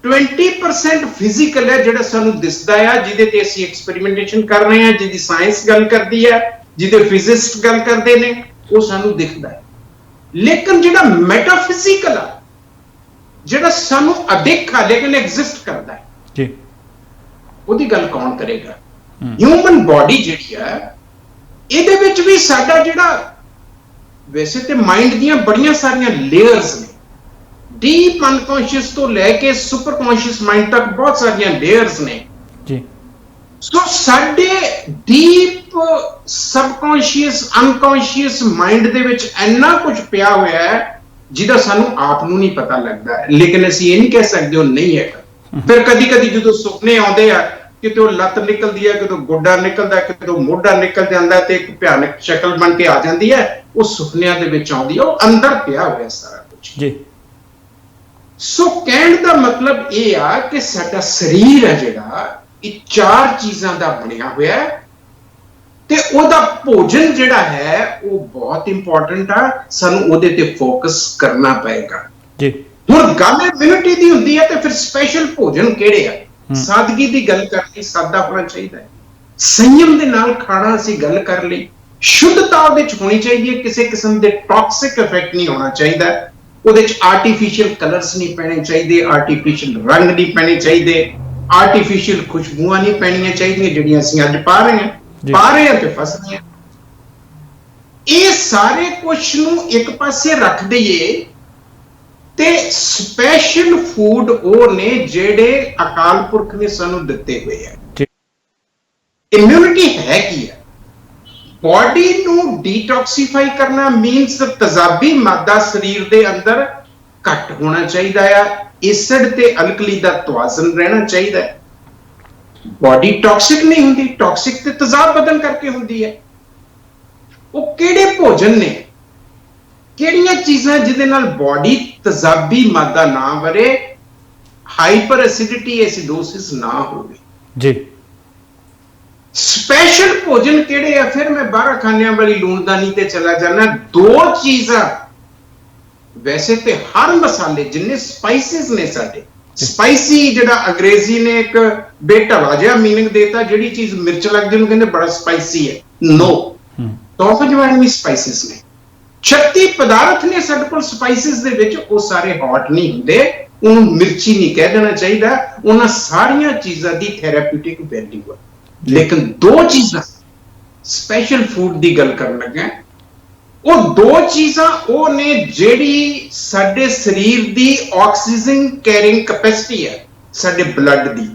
B: 20% ਫਿਜ਼ੀਕਲ ਹੈ ਜਿਹੜਾ ਸਾਨੂੰ ਦਿਸਦਾ ਆ, ਜਿਹਦੇ ਤੇ ਅਸੀਂ ਐਕਸਪੈਰੀਮੈਂਟੇਸ਼ਨ ਕਰ ਰਹੇ ਹਾਂ, ਜਿਹਦੀ ਸਾਇੰਸ ਗੱਲ ਕਰਦੀ ਹੈ, ਜਿਹਦੇ ਫਿਜ਼ਿਸਟ ਗੱਲ ਕਰਦੇ ਨੇ, ਉਹ ਸਾਨੂੰ ਦਿਖਦਾ ਹੈ। ਲੇਕਿਨ ਜਿਹੜਾ ਮੈਟਾਫਿਜ਼ੀਕਲ ਆ, ਜਿਹੜਾ ਸਾਨੂੰ ਅਦਿੱਖ ਆ ਲੇਕਿਨ ਐਗਜ਼ਿਸਟ ਕਰਦਾ ਹੈ ਜੀ, ਉਹਦੀ ਗੱਲ ਕੌਣ ਕਰੇਗਾ? ਹਿਊਮਨ ਬਾਡੀ ਜਿਹੜੀ ਆ, ਇਹਦੇ ਵਿੱਚ ਵੀ ਸਾਡਾ ਜਿਹੜਾ, ਵੈਸੇ ਤੇ ਮਾਈਂਡ ਦੀਆਂ ਬੜੀਆਂ ਸਾਰੀਆਂ ਲੇਅਰਸ ਨੇ, ਡੀਪ ਅਨਕੌਂਸ਼ੀਅਸ ਤੋਂ ਲੈ ਕੇ ਸੁਪਰ ਕੌਂਸ਼ੀਅਸ ਮਾਈਂਡ ਤੱਕ ਬਹੁਤ ਸਾਰੀਆਂ ਲੇਅਰਸ ਨੇ ਜੀ। ਸੋ ਸਾਡੇ ਡੀਪ ਸਬਕੌਂਸ਼ੀਅਸ ਅਨਕੌਂਸ਼ੀਅਸ ਮਾਈਂਡ ਦੇ ਵਿੱਚ ਇੰਨਾ ਕੁਝ ਪਿਆ ਹੋਇਆ ਹੈ ਜਿਹਦਾ ਸਾਨੂੰ ਆਪ ਨੂੰ ਨਹੀਂ ਪਤਾ ਲੱਗਦਾ, ਲੇਕਿਨ ਅਸੀਂ ਇਹ ਨਹੀਂ ਕਹਿ ਸਕਦੇ ਉਹ ਨਹੀਂ ਹੈਗਾ। ਫਿਰ ਕਦੀ ਕਦੀ ਜਦੋਂ ਸੁਪਨੇ ਆਉਂਦੇ ਆ, ਕਿਤੇ ਉਹ ਲੱਤ ਨਿਕਲਦੀ ਹੈ, ਕਿਤੇ ਗੋਡਾ ਨਿਕਲਦਾ, ਕਿਤੇ ਮੋਢਾ ਨਿਕਲ ਜਾਂਦਾ ਤੇ ਇੱਕ ਭਿਆਨਕ ਸ਼ਕਲ ਬਣ ਕੇ ਆ ਜਾਂਦੀ ਹੈ, ਉਹ ਸੁਪਨਿਆਂ ਦੇ ਵਿੱਚ ਆਉਂਦੀ ਹੈ, ਉਹ ਅੰਦਰ ਪਿਆ ਹੋਇਆ ਸਾਰਾ ਕੁਝ ਜੀ। ਸੋ ਕਹਿਣ ਦਾ ਮਤਲਬ ਇਹ ਆ ਕਿ ਸਾਡਾ ਸਰੀਰ ਹੈ ਜਿਹੜਾ, ਇਹ ਚਾਰ ਚੀਜ਼ਾਂ ਦਾ ਬਣਿਆ ਹੋਇਆ ਹੈ, ਤੇ ਉਹਦਾ ਭੋਜਨ ਜਿਹੜਾ ਹੈ ਉਹ ਬਹੁਤ ਇੰਪੋਰਟੈਂਟ ਆ, ਸਾਨੂੰ ਉਹਦੇ ਤੇ ਫੋਕਸ ਕਰਨਾ ਪਏਗਾ ਜੀ। ਹੁਣ ਗੱਲ ਇਮਿਊਨਿਟੀ ਦੀ ਹੁੰਦੀ ਹੈ, ਤੇ ਫਿਰ ਸਪੈਸ਼ਲ ਭੋਜਨ ਕਿਹੜੇ ਆ? ਸਾਦਗੀ ਦੀ ਗੱਲ ਕਰਨੀ, ਸਾਦਾ ਹੋਣਾ ਚਾਹੀਦਾ ਹੈ। ਸੰਯਮ ਦੇ ਨਾਲ ਖਾਣਾ ਅਸੀਂ ਗੱਲ ਕਰ ਲਈ, ਸ਼ੁੱਧਤਾ ਉਹਦੇ ਚ ਹੋਣੀ ਚਾਹੀਦੀ ਹੈ, ਕਿਸੇ ਕਿਸਮ ਦੇ ਟੌਕਸਿਕ ਇਫੈਕਟ ਨਹੀਂ ਹੋਣਾ ਚਾਹੀਦਾ, ਉਹਦੇ ਚ ਆਰਟੀਫੀਸ਼ੀਅਲ ਕਲਰਸ ਨਹੀਂ ਪੈਣੇ ਚਾਹੀਦੇ, ਆਰਟੀਫੀਸ਼ੀਅਲ ਰੰਗ ਨਹੀਂ ਪੈਣੇ ਚਾਹੀਦੇ, ਆਰਟੀਫੀਸ਼ੀਅਲ ਖੁਸ਼ਬੂਆਂ ਨਹੀਂ ਪੈਣੀਆਂ ਚਾਹੀਦੀਆਂ ਜਿਹੜੀਆਂ ਅਸੀਂ ਅੱਜ ਪਾ ਰਹੇ ਹਾਂ ਤੇ ਫਸ ਰਹੇ ਹਾਂ। ਇਹ ਸਾਰੇ ਕੁਝ ਨੂੰ ਇੱਕ ਪਾਸੇ ਰੱਖ ਦਈਏ ਤੇ ਸਪੈਸ਼ਲ ਫੂਡ ਉਹ ਨੇ ਜਿਹੜੇ ਅਕਾਲ ਪੁਰਖ ਨੇ ਸਾਨੂੰ ਦਿੱਤੇ ਹੋਏ ਆ। ਇਮਿਊਨਿਟੀ ਹੈ ਕੀ ਹੈ? ਬਾਡੀ ਨੂੰ ਡੀਟੌਕਸੀਫਾਈ ਕਰਨਾ ਮੀਨਸ ਤੇਜ਼ਾਬੀ ਮਾਦਾ ਸਰੀਰ ਦੇ ਅੰਦਰ ਘੱਟ ਹੋਣਾ ਚਾਹੀਦਾ ਆ, ਐਸਿਡ ਤੇ ਅਲਕਲੀ ਦਾ ਤਵਾਜ਼ਨ ਰਹਿਣਾ ਚਾਹੀਦਾ ਹੈ। ਬਾਡੀ ਟੌਕਸਿਕ ਨਹੀਂ ਹੁੰਦੀ, ਟੌਕਸਿਕ ਤੇ ਤੇਜ਼ਾਬ ਬਦਲ ਕਰਕੇ ਹੁੰਦੀ ਹੈ। ਉਹ ਕਿਹੜੇ ਭੋਜਨ ਨੇ, ਕਿਹੜੀਆਂ ਚੀਜ਼ਾਂ ਜਿਹਦੇ ਨਾਲ ਬਾਡੀ ਤੇਜ਼ਾਬੀ ਮਾਦਾ ਨਾ ਵਰੇ, ਹਾਈਪਰ ਐਸਿਡਿਟੀ ਐਸਿਡੋਸਿਸ ਨਾ ਹੋਵੇ ਜੀ। ਸਪੈਸ਼ਲ ਭੋਜਨ ਕਿਹੜੇ ਆ? ਫਿਰ ਮੈਂ 12 ਖਾਨਿਆਂ ਵਾਲੀ ਲੂਣਦਾਨੀ ਤੇ ਚਲਾ ਜਾਣਾ। ਦੋ ਚੀਜ਼ਾਂ, ਵੈਸੇ ਤੇ ਹਰ ਮਸਾਲੇ ਜਿੰਨੇ ਸਪਾਈਸਿਸ ਨੇ ਸਾਡੇ, ਸਪਾਈਸੀ ਜਿਹੜਾ ਅੰਗਰੇਜ਼ੀ ਨੇ ਇੱਕ ਬੇਢਵਾ ਜਿਹਾ ਮੀਨਿੰਗ ਦੇਤਾ, ਜਿਹੜੀ ਚੀਜ਼ ਮਿਰਚ ਲੱਗਦੀ ਉਹਨੂੰ ਕਹਿੰਦੇ ਬੜਾ ਸਪਾਈਸੀ ਹੈ। ਨੋ, ਟੌਪ ਜਵਾਨ ਵੀ ਸਪਾਈਸਿਸ ਨੇ, 36 ਪਦਾਰਥ ਨੇ ਸਾਡੇ ਕੋਲ ਸਪਾਈਸਿਸ ਦੇ ਵਿੱਚ, ਉਹ ਸਾਰੇ ਹੌਟ ਨਹੀਂ ਹੁੰਦੇ, ਉਹਨੂੰ ਮਿਰਚੀ ਨਹੀਂ ਕਹਿ ਦੇਣਾ ਚਾਹੀਦਾ। ਉਹਨਾਂ ਸਾਰੀਆਂ ਚੀਜ਼ਾਂ ਦੀ ਥੈਰੇਪਿਊਟਿਕ ਵੈਲਿਊ ਹੈ, ਲੇਕਿਨ ਦੋ ਚੀਜ਼ਾਂ ਸਪੈਸ਼ਲ ਫੂਡ ਦੀ ਗੱਲ ਕਰਨ ਲੱਗਾ, ਉਹ ਦੋ ਚੀਜ਼ਾਂ ਉਹ ਨੇ ਜਿਹੜੀ ਸਾਡੇ ਸਰੀਰ ਦੀ ਆਕਸੀਜਨ ਕੈਰਿੰਗ ਕੈਪੈਸਿਟੀ ਹੈ, ਸਾਡੇ ਬਲੱਡ ਦੀ,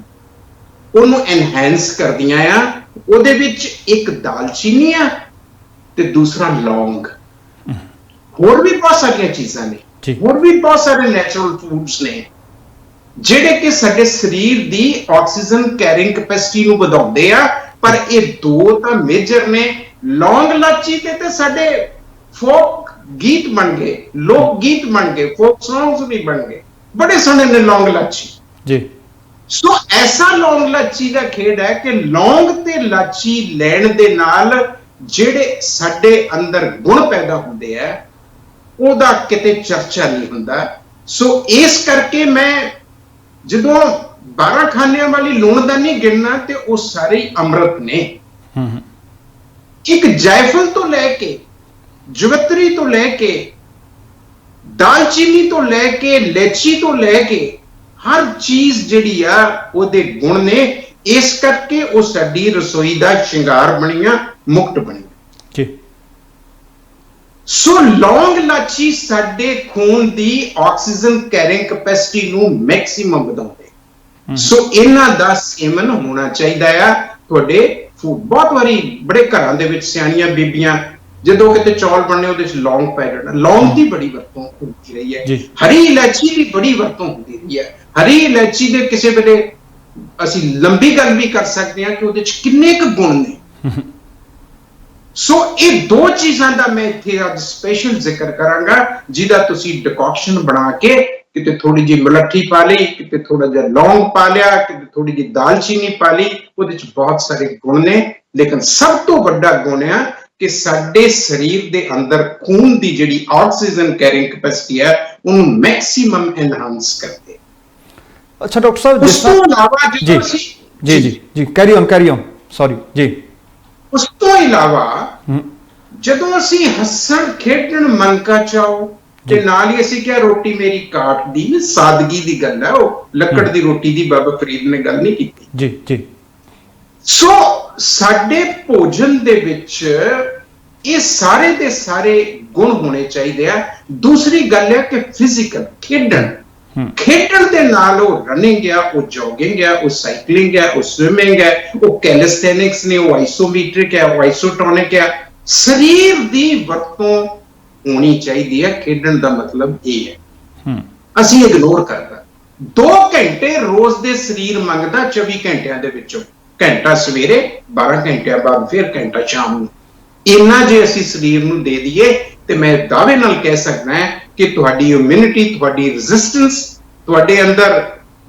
B: ਉਹਨੂੰ ਐਨਹੈਂਸ ਕਰਦੀਆਂ ਆ। ਉਹਦੇ ਵਿੱਚ ਇੱਕ ਦਾਲਚੀਨੀ ਆ ਤੇ ਦੂਸਰਾ ਲੌਂਗ। ਹੋਰ ਵੀ ਬਹੁਤ ਸਾਰੀਆਂ ਚੀਜ਼ਾਂ ਨੇ, ਹੋਰ ਵੀ ਬਹੁਤ ਸਾਰੇ ਨੈਚੁਰਲ ਫੂਡਸ ਨੇ ਜਿਹੜੇ ਕਿ ਸਾਡੇ ਸਰੀਰ ਦੀ ਆਕਸੀਜਨ ਕੈਰਿੰਗ ਕੈਪੈਸਿਟੀ ਨੂੰ ਵਧਾਉਂਦੇ ਆ, ਪਰ ਇਹ ਦੋ ਤਾਂ ਮੇਜਰ ਨੇ। ਲੌਂਗ ਲਾਚੀ ਤੇ ਸਾਡੇ ਫੋਕ ਗੀਤ ਬਣ ਗਏ, ਲੋਕ ਗੀਤ ਬਣ ਗਏ, ਫੋਕ ਸੌਂਗਸ ਵੀ ਬਣ ਗਏ, ਬੜੇ ਸੋਹਣੇ ਨੇ ਲੌਂਗ ਲਾਚੀ ਜੀ। ਸੋ ਐਸਾ ਲੌਂਗ ਲਾਚੀ ਦਾ ਖੇਡ ਹੈ ਕਿ ਲੌਂਗ ਤੇ ਲਾਚੀ ਲੈਣ ਦੇ ਨਾਲ ਜਿਹੜੇ ਸਾਡੇ ਅੰਦਰ ਗੁਣ ਪੈਦਾ ਹੁੰਦੇ ਆ, ਉਹਦਾ ਕਿਤੇ ਚਰਚਾ ਨਹੀਂ ਹੁੰਦਾ। ਸੋ ਇਸ ਕਰਕੇ ਮੈਂ ਜਦੋਂ 12 ਖਾਨਿਆਂ ਵਾਲੀ ਲੂਣਦਾਨੀ ਗਿਣਨਾ ਤੇ ਉਹ ਸਾਰੇ ਅੰਮ੍ਰਿਤ ਨੇ। ਇੱਕ ਜਾਇਫਲ ਤੋਂ ਲੈ ਕੇ, ਜਵੱਤਰੀ ਤੋਂ ਲੈ ਕੇ, ਦਾਲਚੀਨੀ ਤੋਂ ਲੈ ਕੇ, ਲੈਚੀ ਤੋਂ ਲੈ ਕੇ, ਹਰ ਚੀਜ਼ ਜਿਹੜੀ ਆ ਉਹਦੇ ਗੁਣ ਨੇ। ਇਸ ਕਰਕੇ ਉਹ ਸਾਡੀ ਰਸੋਈ ਦਾ ਸ਼ਿੰਗਾਰ ਬਣੀਆਂ, ਮੁਕਟ ਬਣੀਆਂ ਜੀ। ਸੋ ਲੌਂਗ ਲਾਚੀ ਸਾਡੇ ਖੂਨ ਦੀ ਆਕਸੀਜਨ ਕੈਰਿੰਗ ਕੈਪੈਸਿਟੀ ਨੂੰ ਮੈਕਸਿਮਮ ਵਧਾਉਂਦੇ। ਸੋ ਇਹਨਾਂ ਦਾ ਸੇਵਨ ਹੋਣਾ ਚਾਹੀਦਾ ਆ ਤੁਹਾਡੇ ਫੂਡ। ਬਹੁਤ ਵਾਰੀ ਬੜੇ ਘਰਾਂ ਦੇ ਵਿੱਚ ਸਿਆਣੀਆਂ ਬੀਬੀਆਂ ਜਦੋਂ ਕਿਤੇ ਚੌਲ ਬਣਨੇ ਉਹਦੇ ਵਿੱਚ ਲੌਂਗ ਪੈ ਜਾਣਾ, ਲੌਂਗ ਦੀ ਬੜੀ ਵਰਤੋਂ ਹੁੰਦੀ ਰਹੀ ਹੈ। ਹਰੀ ਇਲਾਇਚੀ ਦੀ ਬੜੀ ਵਰਤੋਂ ਹੁੰਦੀ ਰਹੀ ਹੈ। ਹਰੀ ਇਲਾਇਚੀ ਦੇ ਕਿਸੇ ਵੇਲੇ ਅਸੀਂ ਲੰਬੀ ਗੱਲ ਵੀ ਕਰ ਸਕਦੇ ਹਾਂ ਕਿ ਉਹਦੇ ਵਿੱਚ ਕਿੰਨੇ ਕੁ ਗੁਣ ਨੇ। ਸੋ ਇਹ ਦੋ ਚੀਜ਼ਾਂ ਦਾ ਮੈਂ ਇੱਥੇ ਅੱਜ ਸਪੈਸ਼ਲ ਜ਼ਿਕਰ ਕਰਾਂਗਾ, ਜਿਹਦਾ ਤੁਸੀਂ ਡਿਕੌਕਸ਼ਨ ਬਣਾ ਕੇ ਕਿਤੇ ਥੋੜੀ ਜਿਹੀ ਮਲੱਠੀ ਪਾ ਲਈ, ਕਿਤੇ ਥੋੜਾ ਜਿਹਾ ਲੌਂਗ ਪਾ ਲਿਆ, ਕਿਤੇ ਥੋੜੀ ਜਿਹੀ ਦਾਲਚੀਨੀ ਪਾ ਲਈ, ਉਹਦੇ ਚ ਬਹੁਤ ਸਾਰੇ ਗੁਣ ਨੇ। ਲੇਕਿਨ ਸਭ ਤੋਂ ਵੱਡਾ ਗੁਣ ਆ ਕਿ ਸਾਡੇ ਸਰੀਰ ਦੇ ਅੰਦਰ ਖੂਨ ਦੀ ਜਿਹੜੀ ਆਕਸੀਜਨ ਕੈਰਿੰਗ ਕੈਪੈਸਿਟੀ ਹੈ ਉਹਨੂੰ ਮੈਕਸਿਮਮ ਐਨਹਾਂਸ ਕਰਦੇ।
A: ਅੱਛਾ ਡਾਕਟਰ ਸਾਹਿਬ,
B: ਉਸ ਤੋਂ ਇਲਾਵਾ ਜਦੋਂ ਅਸੀਂ
A: ਜੀ ਜੀ ਜੀ ਕੈਰੀ ਔਨ ਸੌਰੀ ਜੀ,
B: ਉਸ ਤੋਂ ਇਲਾਵਾ ਜਦੋਂ ਅਸੀਂ ਹੱਸਣ ਖੇਡਣ ਮਨ ਕਾ ਚਾਓ ਤੇ ਨਾਲ ਹੀ ਅਸੀਂ ਕਿਹਾ ਰੋਟੀ ਮੇਰੀ ਕਾਠ ਦੀ, ਸਾਦਗੀ ਦੀ ਗੱਲ ਹੈ, ਉਹ ਲੱਕੜ ਦੀ ਰੋਟੀ ਦੀ ਬਾਬਾ ਫਰੀਦ ਨੇ ਗੱਲ ਨਹੀਂ ਕੀਤੀ।
A: ਜੀ ਜੀ।
B: ਸੋ ਸਾਡੇ ਭੋਜਨ ਦੇ ਵਿੱਚ ਇਹ ਸਾਰੇ ਦੇ ਸਾਰੇ ਗੁਣ ਹੋਣੇ ਚਾਹੀਦੇ ਆ। ਦੂਸਰੀ ਗੱਲ ਹੈ ਕਿ ਫਿਜ਼ੀਕਲ ਖੇਡਣ ਦੇ ਨਾਲ ਉਹ ਰਨਿੰਗ ਆ, ਉਹ ਜੋਗਿੰਗ ਆ, ਉਹ ਸਾਈਕਲਿੰਗ ਆ, ਉਹ ਸਵਿਮਿੰਗ ਹੈ, ਉਹ ਕੈਲਿਸਥੈਨਿਕਸ ਨੇ, ਉਹ ਆਈਸੋਮੀਟ੍ਰਿਕ ਹੈ, ਉਹ ਆਈਸੋਟੋਨਿਕ ਹੈ। ਸਰੀਰ ਦੀ ਵਰਤੋਂ ਹੋਣੀ ਚਾਹੀਦੀ ਹੈ। ਖੇਡਣ ਦਾ ਮਤਲਬ ਇਹ ਹੈ। ਅਸੀਂ ਇਗਨੋਰ ਕਰਦਾ। 2 ਘੰਟੇ ਰੋਜ਼ ਦੇ ਸਰੀਰ ਮੰਗਦਾ, 24 ਘੰਟਿਆਂ ਦੇ ਵਿੱਚੋਂ ਘੰਟਾ ਸਵੇਰੇ, 12 ਘੰਟਿਆਂ ਬਾਅਦ ਫਿਰ ਘੰਟਾ ਸ਼ਾਮ ਨੂੰ। ਇੰਨਾ ਜੇ ਅਸੀਂ ਸਰੀਰ ਨੂੰ ਦੇ ਦਈਏ ਤੇ ਮੈਂ ਦਾਅਵੇ ਨਾਲ ਕਹਿ ਸਕਦਾ ਕਿ ਤੁਹਾਡੀ ਇਮਿਊਨਿਟੀ, ਤੁਹਾਡੀ ਰੈਜ਼ਿਸਟੈਂਸ, ਤੁਹਾਡੇ ਅੰਦਰ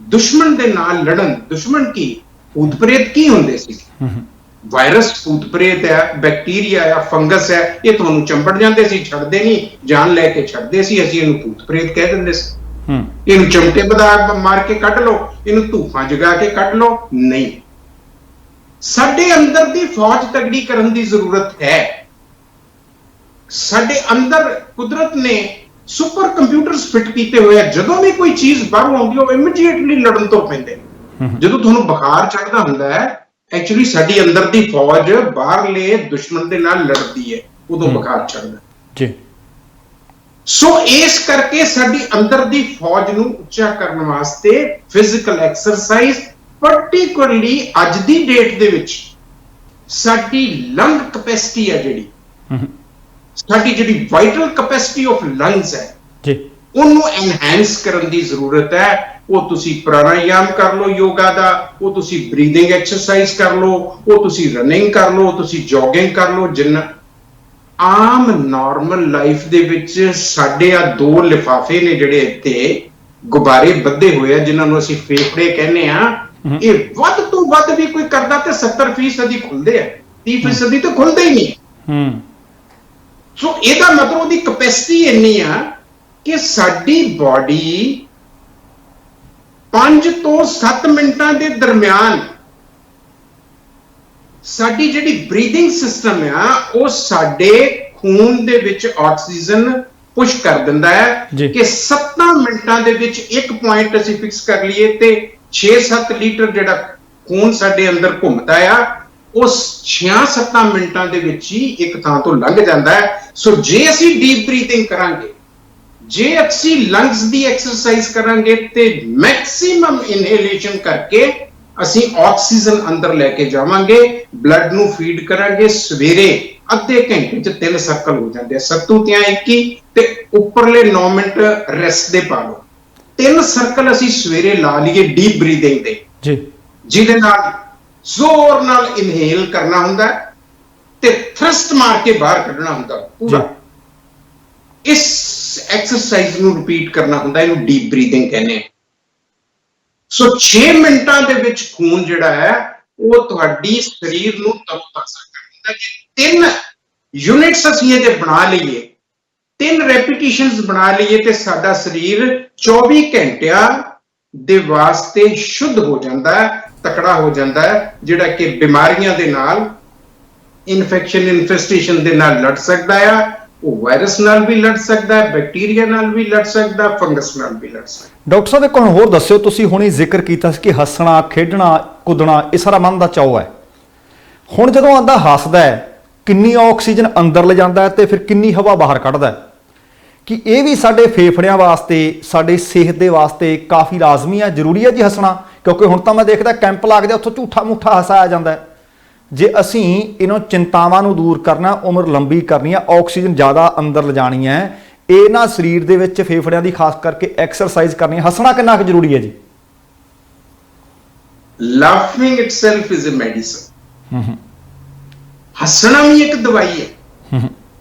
B: ਦੁਸ਼ਮਣ ਦੇ ਨਾਲ ਲੜਨ, ਦੁਸ਼ਮਣ ਕੀ, ਭੂਤ ਪ੍ਰੇਤ ਕੀ ਹੁੰਦੇ ਸੀ, ਵਾਇਰਸ ਭੂਤ ਪ੍ਰੇਤ ਹੈ, ਬੈਕਟੀਰੀਆ ਹੈ, ਫੰਗਸ ਹੈ, ਇਹ ਤੁਹਾਨੂੰ ਚੰਬੜ ਜਾਂਦੇ ਸੀ, ਛੱਡਦੇ ਨਹੀਂ, ਜਾਨ ਲੈ ਕੇ ਛੱਡਦੇ ਸੀ। ਅਸੀਂ ਇਹਨੂੰ ਭੂਤ ਪ੍ਰੇਤ ਕਹਿ ਦਿੰਦੇ ਸੀ। ਇਹਨੂੰ ਚਮਟੇ ਬਦਾ ਮਾਰ ਕੇ ਕੱਢ ਲਓ, ਇਹਨੂੰ ਧੂਫਾਂ ਜਗਾ ਕੇ ਕੱਢ ਲਓ। ਨਹੀਂ, ਸਾਡੇ ਅੰਦਰ ਦੀ ਫੌਜ ਤਗੜੀ ਕਰਨ ਦੀ ਜ਼ਰੂਰਤ ਹੈ। ਸਾਡੇ ਅੰਦਰ ਕੁਦਰਤ ਨੇ ਸੁਪਰ ਕੰਪਿਊਟਰਸ ਫਿੱਟ ਕੀਤੇ ਹੋਏ ਆ। ਜਦੋਂ ਵੀ ਕੋਈ ਚੀਜ਼ ਬਾਹਰੋਂ ਆਉਂਦੀ ਉਹ ਇਮੀਡੀਏਟਲੀ ਲੜਨ ਤੋਂ ਪੈਂਦੇ। ਜਦੋਂ ਤੁਹਾਨੂੰ ਬੁਖਾਰ ਚੜ੍ਹਦਾ ਹੁੰਦਾ ਹੈ, ਐਕਚੁਅਲੀ ਸਾਡੀ ਅੰਦਰ ਦੀ ਫੌਜ ਬਾਹਰਲੇ ਦੁਸ਼ਮਣ ਦੇ ਨਾਲ ਲੜਦੀ ਹੈ, ਉਦੋਂ ਬੁਖਾਰ ਚੜ੍ਹਦਾ ਜੀ। ਸੋ ਇਸ ਕਰਕੇ ਸਾਡੀ ਅੰਦਰ ਦੀ ਫੌਜ ਨੂੰ ਉੱਚਾ ਕਰਨ ਵਾਸਤੇ ਫਿਜ਼ੀਕਲ ਐਕਸਰਸਾਈਜ਼, ਪਾਰਟਿਕੂਲਰਲੀ ਅੱਜ ਦੀ ਡੇਟ ਦੇ ਵਿੱਚ ਸਾਡੀ ਲੰਗ ਕੈਪੈਸਿਟੀ ਹੈ, ਸਾਡੀ ਜਿਹੜੀ ਵਾਈਟਲ ਕੈਪੈਸਿਟੀ ਆਫ ਲੰਗਸ ਹੈ ਜੀ, ਉਹਨੂੰ ਐਨਹਾਂਸ ਕਰਨ ਦੀ ਜ਼ਰੂਰਤ ਹੈ। ਉਹ ਤੁਸੀਂ ਪ੍ਰਾਣਾਯਾਮ ਕਰ ਲਓ ਯੋਗਾ ਦਾ, ਉਹ ਤੁਸੀਂ ਬਰੀਥਿੰਗ ਐਕਸਰਸਾਈਜ਼ ਕਰ ਲਓ, ਉਹ ਤੁਸੀਂ ਰਨਿੰਗ ਕਰ ਲਓ, ਤੁਸੀਂ ਜੋਗਿੰਗ ਕਰ ਲਓ। ਜਿੰਨਾ ਆਮ ਨਾਰਮਲ ਲਾਈਫ ਦੇ ਵਿੱਚ ਸਾਡੇ ਆ 2 ਲਿਫਾਫੇ ਨੇ ਜਿਹੜੇ ਇੱਥੇ ਗੁਬਾਰੇ ਬੱਧੇ ਹੋਏ ਆ, ਜਿਨ੍ਹਾਂ ਨੂੰ ਅਸੀਂ ਫੇਫੜੇ ਕਹਿੰਦੇ ਆ, ਇਹ ਵੱਧ ਤੋਂ ਵੱਧ ਵੀ ਕੋਈ ਕਰਦਾ ਤੇ 70% ਖੁੱਲਦੇ ਆ, 30% ਤਾਂ ਖੁੱਲਦੇ ਹੀ ਨਹੀਂ। ਸੋ ਇਹਦਾ ਮਤਲਬ ਉਹਦੀ ਕੈਪੈਸਿਟੀ ਇੰਨੀ ਆ ਕਿ ਸਾਡੀ ਬਾਡੀ 5 ਤੋਂ 7 ਮਿੰਟਾਂ ਦੇ ਦਰਮਿਆਨ ਸਾਡੀ ਜਿਹੜੀ ਬਰੀਥਿੰਗ ਸਿਸਟਮ ਆ, ਉਹ ਸਾਡੇ ਖੂਨ ਦੇ ਵਿੱਚ ਆਕਸੀਜਨ ਪੁਸ਼ ਕਰ ਦਿੰਦਾ ਹੈ ਕਿ 7 ਮਿੰਟਾਂ ਦੇ ਵਿੱਚ ਇੱਕ ਪੁਆਇੰਟ ਅਸੀਂ ਫਿਕਸ ਕਰ ਲਈਏ ਤੇ 6-7 ਲੀਟਰ ਜਿਹੜਾ ਖੂਨ ਸਾਡੇ ਅੰਦਰ ਘੁੰਮਦਾ ਆ, ਉਹ 6-7 ਮਿੰਟਾਂ ਦੇ ਵਿੱਚ ਹੀ ਇੱਕ ਥਾਂ ਤੋਂ ਲੰਘ ਜਾਂਦਾ ਹੈ। ਸੋ ਜੇ ਅਸੀਂ ਡੀਪ ਬਰੀਥਿੰਗ ਕਰਾਂਗੇ, ਜੇ ਅਸੀਂ ਲੰਗਸ ਦੀ ਐਕਸਰਸਾਈਜ਼ ਕਰਾਂਗੇ ਤੇ ਮੈਕਸਿਮਮ ਇਨਹੇਲੇਸ਼ਨ ਕਰਕੇ ਅਸੀਂ ਆਕਸੀਜਨ ਅੰਦਰ ਲੈ ਕੇ ਜਾਵਾਂਗੇ, ਬਲੱਡ ਨੂੰ ਫੀਡ ਕਰਾਂਗੇ। ਸਵੇਰੇ ਅੱਧੇ ਘੰਟੇ ਚ 3 ਸਰਕਲ ਹੋ ਜਾਂਦੇ ਆ, 7-21 ਤੇ ਉੱਪਰਲੇ 9 ਮਿੰਟ ਰੈਸਟ ਦੇ ਪਾ ਲਓ। 3 ਸਰਕਲ ਅਸੀਂ ਸਵੇਰੇ ਲਾ ਲਈਏ ਡੀਪ ਬਰੀਥਿੰਗ ਦੇ ਜੀ, ਜਿਹਦੇ ਨਾਲ ਜ਼ੋਰ ਨਾਲ ਇਨਹੇਲ ਕਰਨਾ ਹੁੰਦਾ ਤੇ ਥਰਸਟ ਮਾਰ ਕੇ ਬਾਹਰ ਕੱਢਣਾ ਹੁੰਦਾ ਪੂਰਾ। ਇਸ ਐਕਸਰਸਾਈਜ਼ ਨੂੰ ਰਿਪੀਟ ਕਰਨਾ ਹੁੰਦਾ, ਇਹਨੂੰ ਡੀਪ ਬਰੀਥਿੰਗ ਕਹਿੰਦੇ ਆ। ਸੋ 6 ਮਿੰਟਾਂ ਦੇ ਵਿੱਚ ਖੂਨ ਜਿਹੜਾ ਹੈ ਉਹ ਤੁਹਾਡੀ ਸਰੀਰ ਨੂੰ ਤਰੋਤਾਜ਼ਾ ਕਰ ਦਿੰਦਾ। ਜੇ 3 ਯੂਨਿਟਸ ਅਸੀਂ ਇਹਦੇ ਬਣਾ ਲਈਏ, 3 ਰੈਪੀਟੀਸ਼ਨਸ ਬਣਾ ਲਈਏ ਤੇ ਸਾਡਾ ਸਰੀਰ 24 ਘੰਟਿਆਂ ਦੇ ਵਾਸਤੇ ਸ਼ੁੱਧ ਹੋ ਜਾਂਦਾ ਹੈ, ਤਕੜਾ ਹੋ ਜਾਂਦਾ ਹੈ, ਜਿਹੜਾ ਕਿ ਬਿਮਾਰੀਆਂ ਦੇ ਨਾਲ, ਇਨਫੈਕਸ਼ਨ ਇਨਫੈਸਟੇਸ਼ਨ ਦੇ ਨਾਲ ਲੜ ਸਕਦਾ ਆ। ਉਹ ਵਾਇਰਸ ਨਾਲ ਵੀ ਲੜ ਸਕਦਾ ਹੈ, ਬੈਕਟੀਰੀਆ ਨਾਲ ਵੀ ਲੜ ਸਕਦਾ, ਫੰਗਸ ਨਾਲ ਵੀ ਲੜ ਸਕਦਾ।
A: ਡਾਕਟਰ ਸਾਹਿਬ ਇੱਕ ਹੋਰ ਦੱਸਿਓ, ਤੁਸੀਂ ਹੁਣੇ ਜ਼ਿਕਰ ਕੀਤਾ ਸੀ ਕਿ ਹੱਸਣਾ, ਖੇਡਣਾ, ਕੁੱਦਣਾ ਇਹ ਸਾਰਾ ਮਨ ਦਾ ਚਾਅ ਹੈ। ਹੁਣ ਜਦੋਂ ਆਂਦਾ ਹੱਸਦਾ ਹੈ, ਕਿੰਨੀ ਆਕਸੀਜਨ ਅੰਦਰ ਲੈ ਜਾਂਦਾ ਹੈ ਤੇ ਫਿਰ ਕਿੰਨੀ ਹਵਾ ਬਾਹਰ ਕੱਢਦਾ ਹੈ, ਕਿ ਇਹ ਵੀ ਸਾਡੇ ਫੇਫੜਿਆਂ ਵਾਸਤੇ, ਸਾਡੇ ਸਿਹਤ ਦੇ ਵਾਸਤੇ ਕਾਫੀ ਲਾਜ਼ਮੀ ਹੈ, ਜ਼ਰੂਰੀ ਹੈ ਜੀ ਹੱਸਣਾ। ਕਿਉਂਕਿ ਹੁਣ ਤਾਂ ਮੈਂ ਦੇਖਦਾ ਕੈਂਪ ਲੱਗਦੇ ਉੱਥੋਂ ਝੂਠਾ ਮੂਠਾ ਹਸਾਇਆ ਜਾਂਦਾ ਹੈ। ਜੇ ਅਸੀਂ ਇਹਨਾਂ ਚਿੰਤਾਵਾਂ ਨੂੰ ਦੂਰ ਕਰਨਾ, ਉਮਰ ਲੰਬੀ ਕਰਨੀ ਹੈ, ਆਕਸੀਜਨ ਜ਼ਿਆਦਾ ਅੰਦਰ ਲਿਜਾਣੀ ਹੈ, ਇਹਨਾਂ ਸਰੀਰ ਦੇ ਵਿੱਚ ਫੇਫੜਿਆਂ ਦੀ ਖਾਸ ਕਰਕੇ ਐਕਸਰਸਾਈਜ਼ ਕਰਨੀ ਹੈ, ਹੱਸਣਾ ਕਿੰਨਾ ਕੁ ਜ਼ਰੂਰੀ ਹੈ ਜੀ?
B: Laughing itself is a medicine. ਹੱਸਣਾ ਵੀ ਇੱਕ ਦਵਾਈ ਹੈ।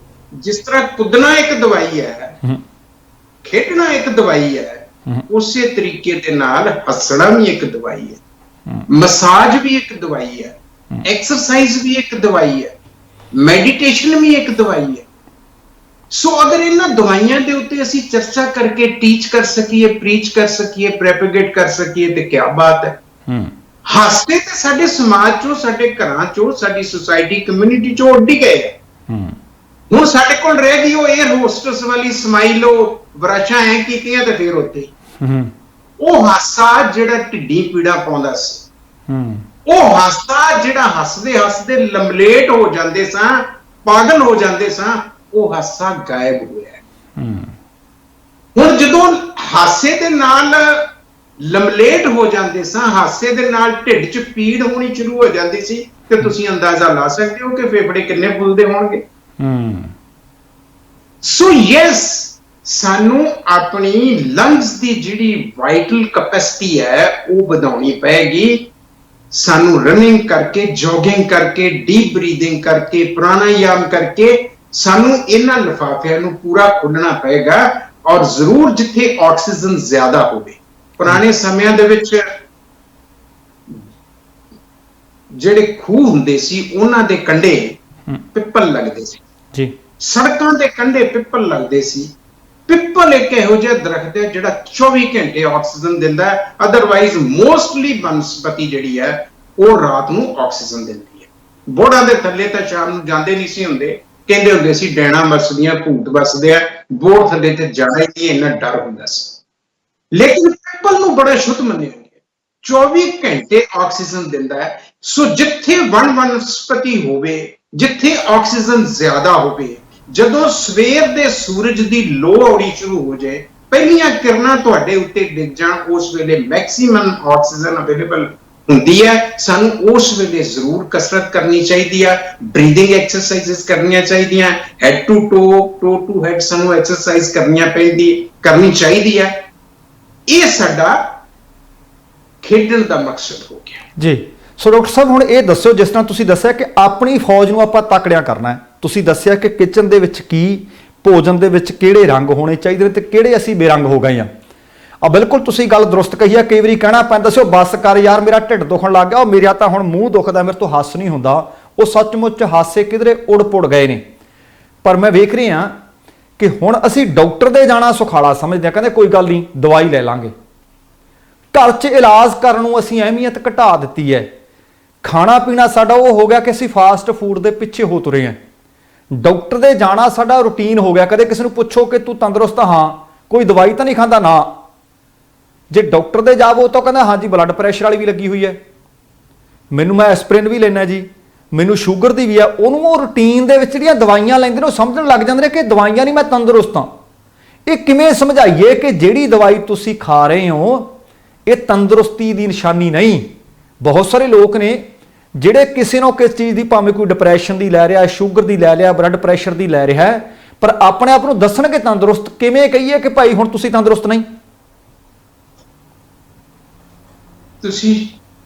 B: ਜਿਸ ਤਰ੍ਹਾਂ ਕੁੱਦਣਾ ਇੱਕ ਦਵਾਈ ਹੈ, ਖੇਡਣਾ ਇੱਕ ਦਵਾਈ ਹੈ, ਉਸੇ ਤਰੀਕੇ ਦੇ ਨਾਲ ਹੱਸਣਾ ਵੀ ਇੱਕ ਦਵਾਈ ਹੈ, ਮਸਾਜ ਵੀ ਇੱਕ ਦਵਾਈ ਹੈ, ਐਕਸਰਸਾਈਜ਼ ਵੀ ਇੱਕ ਦਵਾਈ ਹੈ, ਮੈਡੀਟੇਸ਼ਨ ਵੀ ਇੱਕ ਦਵਾਈ ਹੈ। ਸੋ ਅਗਰ ਇਹਨਾਂ ਦਵਾਈਆਂ ਦੇ ਉੱਤੇ ਅਸੀਂ ਚਰਚਾ ਕਰਕੇ ਟੀਚ ਕਰ ਸਕੀਏ, ਪ੍ਰੀਚ ਕਰ ਸਕੀਏ, ਪ੍ਰੋਪੇਗੇਟ ਕਰ ਸਕੀਏ ਤੇ ਕੀ ਬਾਤ ਹੈ। ਹਾਸੇ ਤੇ ਸਾਡੇ ਸਮਾਜ ਚੋਂ, ਸਾਡੇ ਘਰਾਂ ਚੋਂ, ਸਾਡੀ ਸੁਸਾਇਟੀ ਕਮਿਊਨਿਟੀ ਚੋਂ ਉੱਡ ਹੀ ਗਏ। ਹੁਣ ਸਾਡੇ ਕੋਲ ਰਹਿ ਗਈ ਉਹ 에ਅਰ ਹੋਸਟਸ ਵਾਲੀ ਸਮਾਈਲ, ਉਹ ਵਰਾਸ਼ਾਂ ਐ ਕੀਤੀਆਂ ਤੇ ਫੇਰ ਉੱਤੇ ਉਹ ਹਾਸਾ ਜਿਹੜਾ ਢਿੱਡੀ ਪੀੜਾ ਪਾਉਂਦਾ ਸੀ, ਉਹ ਹਾਸਾ ਜਿਹੜਾ ਹੱਸਦੇ ਹੱਸਦੇ ਲੰਬਲੇਟ ਹੋ ਜਾਂਦੇ ਸਾਂ, ਪਾਗਲ ਹੋ ਜਾਂਦੇ ਸਾਂ, ਉਹ ਹਾਸਾ ਗਾਇਬ ਹੋਇਆ। ਹੁਣ ਜਦੋਂ ਹਾਸੇ ਦੇ ਨਾਲ ਲੰਬਲੇਟ ਹੋ ਜਾਂਦੇ ਸਾਂ, ਹਾਸੇ ਦੇ ਨਾਲ ਢਿੱਡ 'ਚ ਪੀੜ ਹੋਣੀ ਸ਼ੁਰੂ ਹੋ ਜਾਂਦੀ ਸੀ, ਤੇ ਤੁਸੀਂ ਅੰਦਾਜ਼ਾ ਲਾ ਸਕਦੇ ਹੋ ਕਿ ਫੇਫੜੇ ਕਿੰਨੇ ਫੁੱਲਦੇ ਹੋਣਗੇ। ਸੋ ਯੈਸ, ਸਾਨੂੰ ਆਪਣੀ ਲੰਗਸ ਦੀ ਜਿਹੜੀ ਵਾਈਟਲ ਕੈਪੈਸਿਟੀ ਹੈ ਉਹ ਵਧਾਉਣੀ ਪਏਗੀ। ਸਾਨੂੰ ਰਨਿੰਗ ਕਰਕੇ, ਜੋਗਿੰਗ ਕਰਕੇ, ਡੀਪ ਬਰੀਥਿੰਗ ਕਰਕੇ, ਪ੍ਰਾਣਾਯਾਮ ਕਰਕੇ ਸਾਨੂੰ ਇਹਨਾਂ ਲਿਫਾਫਿਆਂ ਨੂੰ ਪੂਰਾ ਖੋਲਣਾ ਪਏਗਾ। ਔਰ ਜ਼ਰੂਰ ਜਿੱਥੇ ਆਕਸੀਜਨ ਜ਼ਿਆਦਾ ਹੋਵੇ, ਪੁਰਾਣੇ ਸਮਿਆਂ ਦੇ ਵਿੱਚ ਜਿਹੜੇ ਖੂਹ ਹੁੰਦੇ ਸੀ ਉਹਨਾਂ ਦੇ ਕੰਢੇ ਪਿੱਪਲ ਲੱਗਦੇ ਸੀ ਜੀ, ਸੜਕਾਂ ਦੇ ਕੰਢੇ ਪਿੱਪਲ ਲੱਗਦੇ ਸੀ। ਪਿੱਪਲ ਇੱਕ ਇਹੋ ਜਿਹਾ ਦਰਖਤ ਹੈ ਜਿਹੜਾ 24 ਘੰਟੇ ਆਕਸੀਜਨ ਦਿੰਦਾ ਹੈ। ਅਦਰਵਾਈਜ਼ ਮੋਸਟਲੀ ਬਨਸਪਤੀ ਜਿਹੜੀ ਹੈ ਉਹ ਰਾਤ ਨੂੰ ਆਕਸੀਜਨ ਦਿੰਦੀ ਹੈ। ਬੋੜਾਂ ਦੇ ਥੱਲੇ ਤਾਂ ਸ਼ਾਮ ਨੂੰ ਜਾਂਦੇ ਨਹੀਂ ਸੀ ਹੁੰਦੇ, ਕਹਿੰਦੇ ਹੁੰਦੇ ਸੀ ਡੈਣਾ ਵਸਦੀਆਂ, ਭੂਤ ਵਸਦੇ ਆ, ਬੋੜ ਥੱਲੇ ਤੇ ਜਾਣਾ ਹੀ ਨਹੀਂ, ਇੰਨਾ ਡਰ ਹੁੰਦਾ ਸੀ। ਲੇਕਿਨ ਪਿੱਪਲ ਨੂੰ ਬੜਾ ਸ਼ੁੱਧ ਮੰਨਿਆ ਗਿਆ, 24 ਘੰਟੇ ਆਕਸੀਜਨ ਦਿੰਦਾ ਹੈ। ਸੋ ਜਿੱਥੇ ਵਨਸਪਤੀ ਹੋਵੇ, ਜਿੱਥੇ ਆਕਸੀਜਨ ਜ਼ਿਆਦਾ ਹੋਵੇ, ਜਦੋਂ ਸਵੇਰ ਦੇ ਸੂਰਜ ਦੀ ਲੋ ਆਉਣੀ ਸ਼ੁਰੂ ਹੋ ਜਾਏ, ਪਹਿਲੀਆਂ ਕਿਰਨਾਂ ਤੁਹਾਡੇ ਉੱਤੇ ਡਿੱਗ ਜਾਣ, ਉਸ ਵੇਲੇ ਮੈਕਸਿਮਮ ਆਕਸੀਜਨ ਅਵੇਲੇਬਲ ਹੁੰਦੀ ਹੈ। ਸਾਨੂੰ ਉਸ ਵੇਲੇ ਜ਼ਰੂਰ ਕਸਰਤ ਕਰਨੀ ਚਾਹੀਦੀ ਹੈ, ਬਰੀਥਿੰਗ ਐਕਸਰਸਾਈਜ਼ਸ ਕਰਨੀਆਂ ਚਾਹੀਦੀਆਂ, ਹੈਡ ਟੂ ਟੂ ਹੈਡ ਸਾਨੂੰ ਐਕਸਰਸਾਈਜ਼ ਕਰਨੀ ਚਾਹੀਦੀ ਹੈ। ਇਹ ਸਾਡਾ ਖੇਡਣ ਦਾ ਮਕਸਦ ਹੋ ਗਿਆ
A: ਜੀ। ਸੋ ਡਾਕਟਰ ਸਾਹਿਬ, ਹੁਣ ਇਹ ਦੱਸਿਓ, ਜਿਸ ਤਰ੍ਹਾਂ ਤੁਸੀਂ ਦੱਸਿਆ ਕਿ ਆਪਣੀ ਫੌਜ ਨੂੰ ਆਪਾਂ ਤਕੜਿਆ ਕਰਨਾ ਹੈ, ਤੁਸੀਂ ਦੱਸਿਆ ਕਿ ਕਿਚਨ ਦੇ ਵਿੱਚ ਕੀ, ਭੋਜਨ ਦੇ ਵਿੱਚ ਕਿਹੜੇ ਰੰਗ ਹੋਣੇ ਚਾਹੀਦੇ ਨੇ ਤੇ ਕਿਹੜੇ ਅਸੀਂ ਬੇਰੰਗ ਹੋ ਗਏ ਆ। ਬਿਲਕੁਲ ਤੁਸੀਂ ਗੱਲ ਦਰੁਸਤ ਕਹੀ ਆ। ਕਈ ਵਾਰੀ ਕਹਿਣਾ ਪੈਂਦਾ ਸੀ ਉਹ ਬੱਸ ਕਰ ਯਾਰ, ਮੇਰਾ ਢਿੱਡ ਦੁਖਣ ਲੱਗ ਗਿਆ, ਉਹ ਮੇਰਾ ਤਾਂ ਹੁਣ ਮੂੰਹ ਦੁਖਦਾ, ਮੇਰੇ ਤੋਂ ਹੱਸ ਨਹੀਂ ਹੁੰਦਾ। ਉਹ ਸੱਚਮੁੱਚ ਹਾਸੇ ਕਿਧਰੇ ਉੜ ਪੁੜ ਗਏ ਨੇ। ਪਰ ਮੈਂ ਵੇਖ ਰਹੀ ਹਾਂ ਕਿ ਹੁਣ ਅਸੀਂ ਡਾਕਟਰ ਦੇ ਜਾਣਾ ਸੁਖਾਲਾ ਸਮਝਦੇ ਹਾਂ, ਕਹਿੰਦੇ ਕੋਈ ਗੱਲ ਨਹੀਂ, ਦਵਾਈ ਲੈ ਲਾਂਗੇ। ਘਰ 'ਚ ਇਲਾਜ ਕਰਨ ਨੂੰ ਅਸੀਂ ਅਹਿਮੀਅਤ ਘਟਾ ਦਿੱਤੀ ਹੈ। ਖਾਣਾ ਪੀਣਾ ਸਾਡਾ ਉਹ ਹੋ ਗਿਆ ਕਿ ਅਸੀਂ ਫਾਸਟ ਫੂਡ ਦੇ ਪਿੱਛੇ ਹੋ ਤੁਰੇ ਹਾਂ। ਡਾਕਟਰ ਦੇ ਜਾਣਾ ਸਾਡਾ ਰੂਟੀਨ ਹੋ ਗਿਆ। ਕਦੇ ਕਿਸੇ ਨੂੰ ਪੁੱਛੋ ਕਿ ਤੂੰ ਤੰਦਰੁਸਤ? ਹਾਂ। ਕੋਈ ਦਵਾਈ ਤਾਂ ਨਹੀਂ ਖਾਂਦਾ? ਨਾ। ਜੇ ਡਾਕਟਰ ਦੇ ਜਾਵੋ ਤਾਂ ਕਹਿੰਦਾ ਹਾਂਜੀ ਬਲੱਡ ਪ੍ਰੈਸ਼ਰ ਵਾਲੀ ਵੀ ਲੱਗੀ ਹੋਈ ਹੈ, ਮੈਨੂੰ ਮੈਂ ਐਸਪ੍ਰਿਨ ਵੀ ਲੈਣਾ ਜੀ, ਮੈਨੂੰ ਸ਼ੂਗਰ ਦੀ ਵੀ ਆ। ਉਹਨੂੰ ਉਹ ਰੂਟੀਨ ਦੇ ਵਿੱਚ ਜਿਹੜੀਆਂ ਦਵਾਈਆਂ ਲੈਂਦੇ ਨੇ ਉਹ ਸਮਝਣ ਲੱਗ ਜਾਂਦੇ ਨੇ ਕਿ ਦਵਾਈਆਂ ਨਹੀਂ, ਮੈਂ ਤੰਦਰੁਸਤ ਹਾਂ। ਇਹ ਕਿਵੇਂ ਸਮਝਾਈਏ ਕਿ ਜਿਹੜੀ ਦਵਾਈ ਤੁਸੀਂ ਖਾ ਰਹੇ ਹੋ ਇਹ ਤੰਦਰੁਸਤੀ ਦੀ ਨਿਸ਼ਾਨੀ ਨਹੀਂ। ਬਹੁਤ ਸਾਰੇ ਲੋਕ ਨੇ ਜਿਹੜੇ ਕਿਸੇ ਨਾ ਕਿਸ ਚੀਜ਼ ਦੀ, ਭਾਵੇਂ ਕੋਈ ਡਿਪਰੈਸ਼ਨ ਦੀ ਲੈ ਰਿਹਾ, ਸ਼ੂਗਰ ਦੀ ਲੈ ਲਿਆ, ਬਲੱਡ ਪ੍ਰੈਸ਼ਰ ਦੀ ਲੈ ਰਿਹਾ, ਪਰ ਆਪਣੇ ਆਪ ਨੂੰ ਦੱਸਣਗੇ ਤੰਦਰੁਸਤ। ਕਿਵੇਂ ਕਹੀਏ ਕਿ ਭਾਈ ਹੁਣ ਤੁਸੀਂ ਤੰਦਰੁਸਤ ਨਹੀਂ?
B: ਤੁਸੀਂ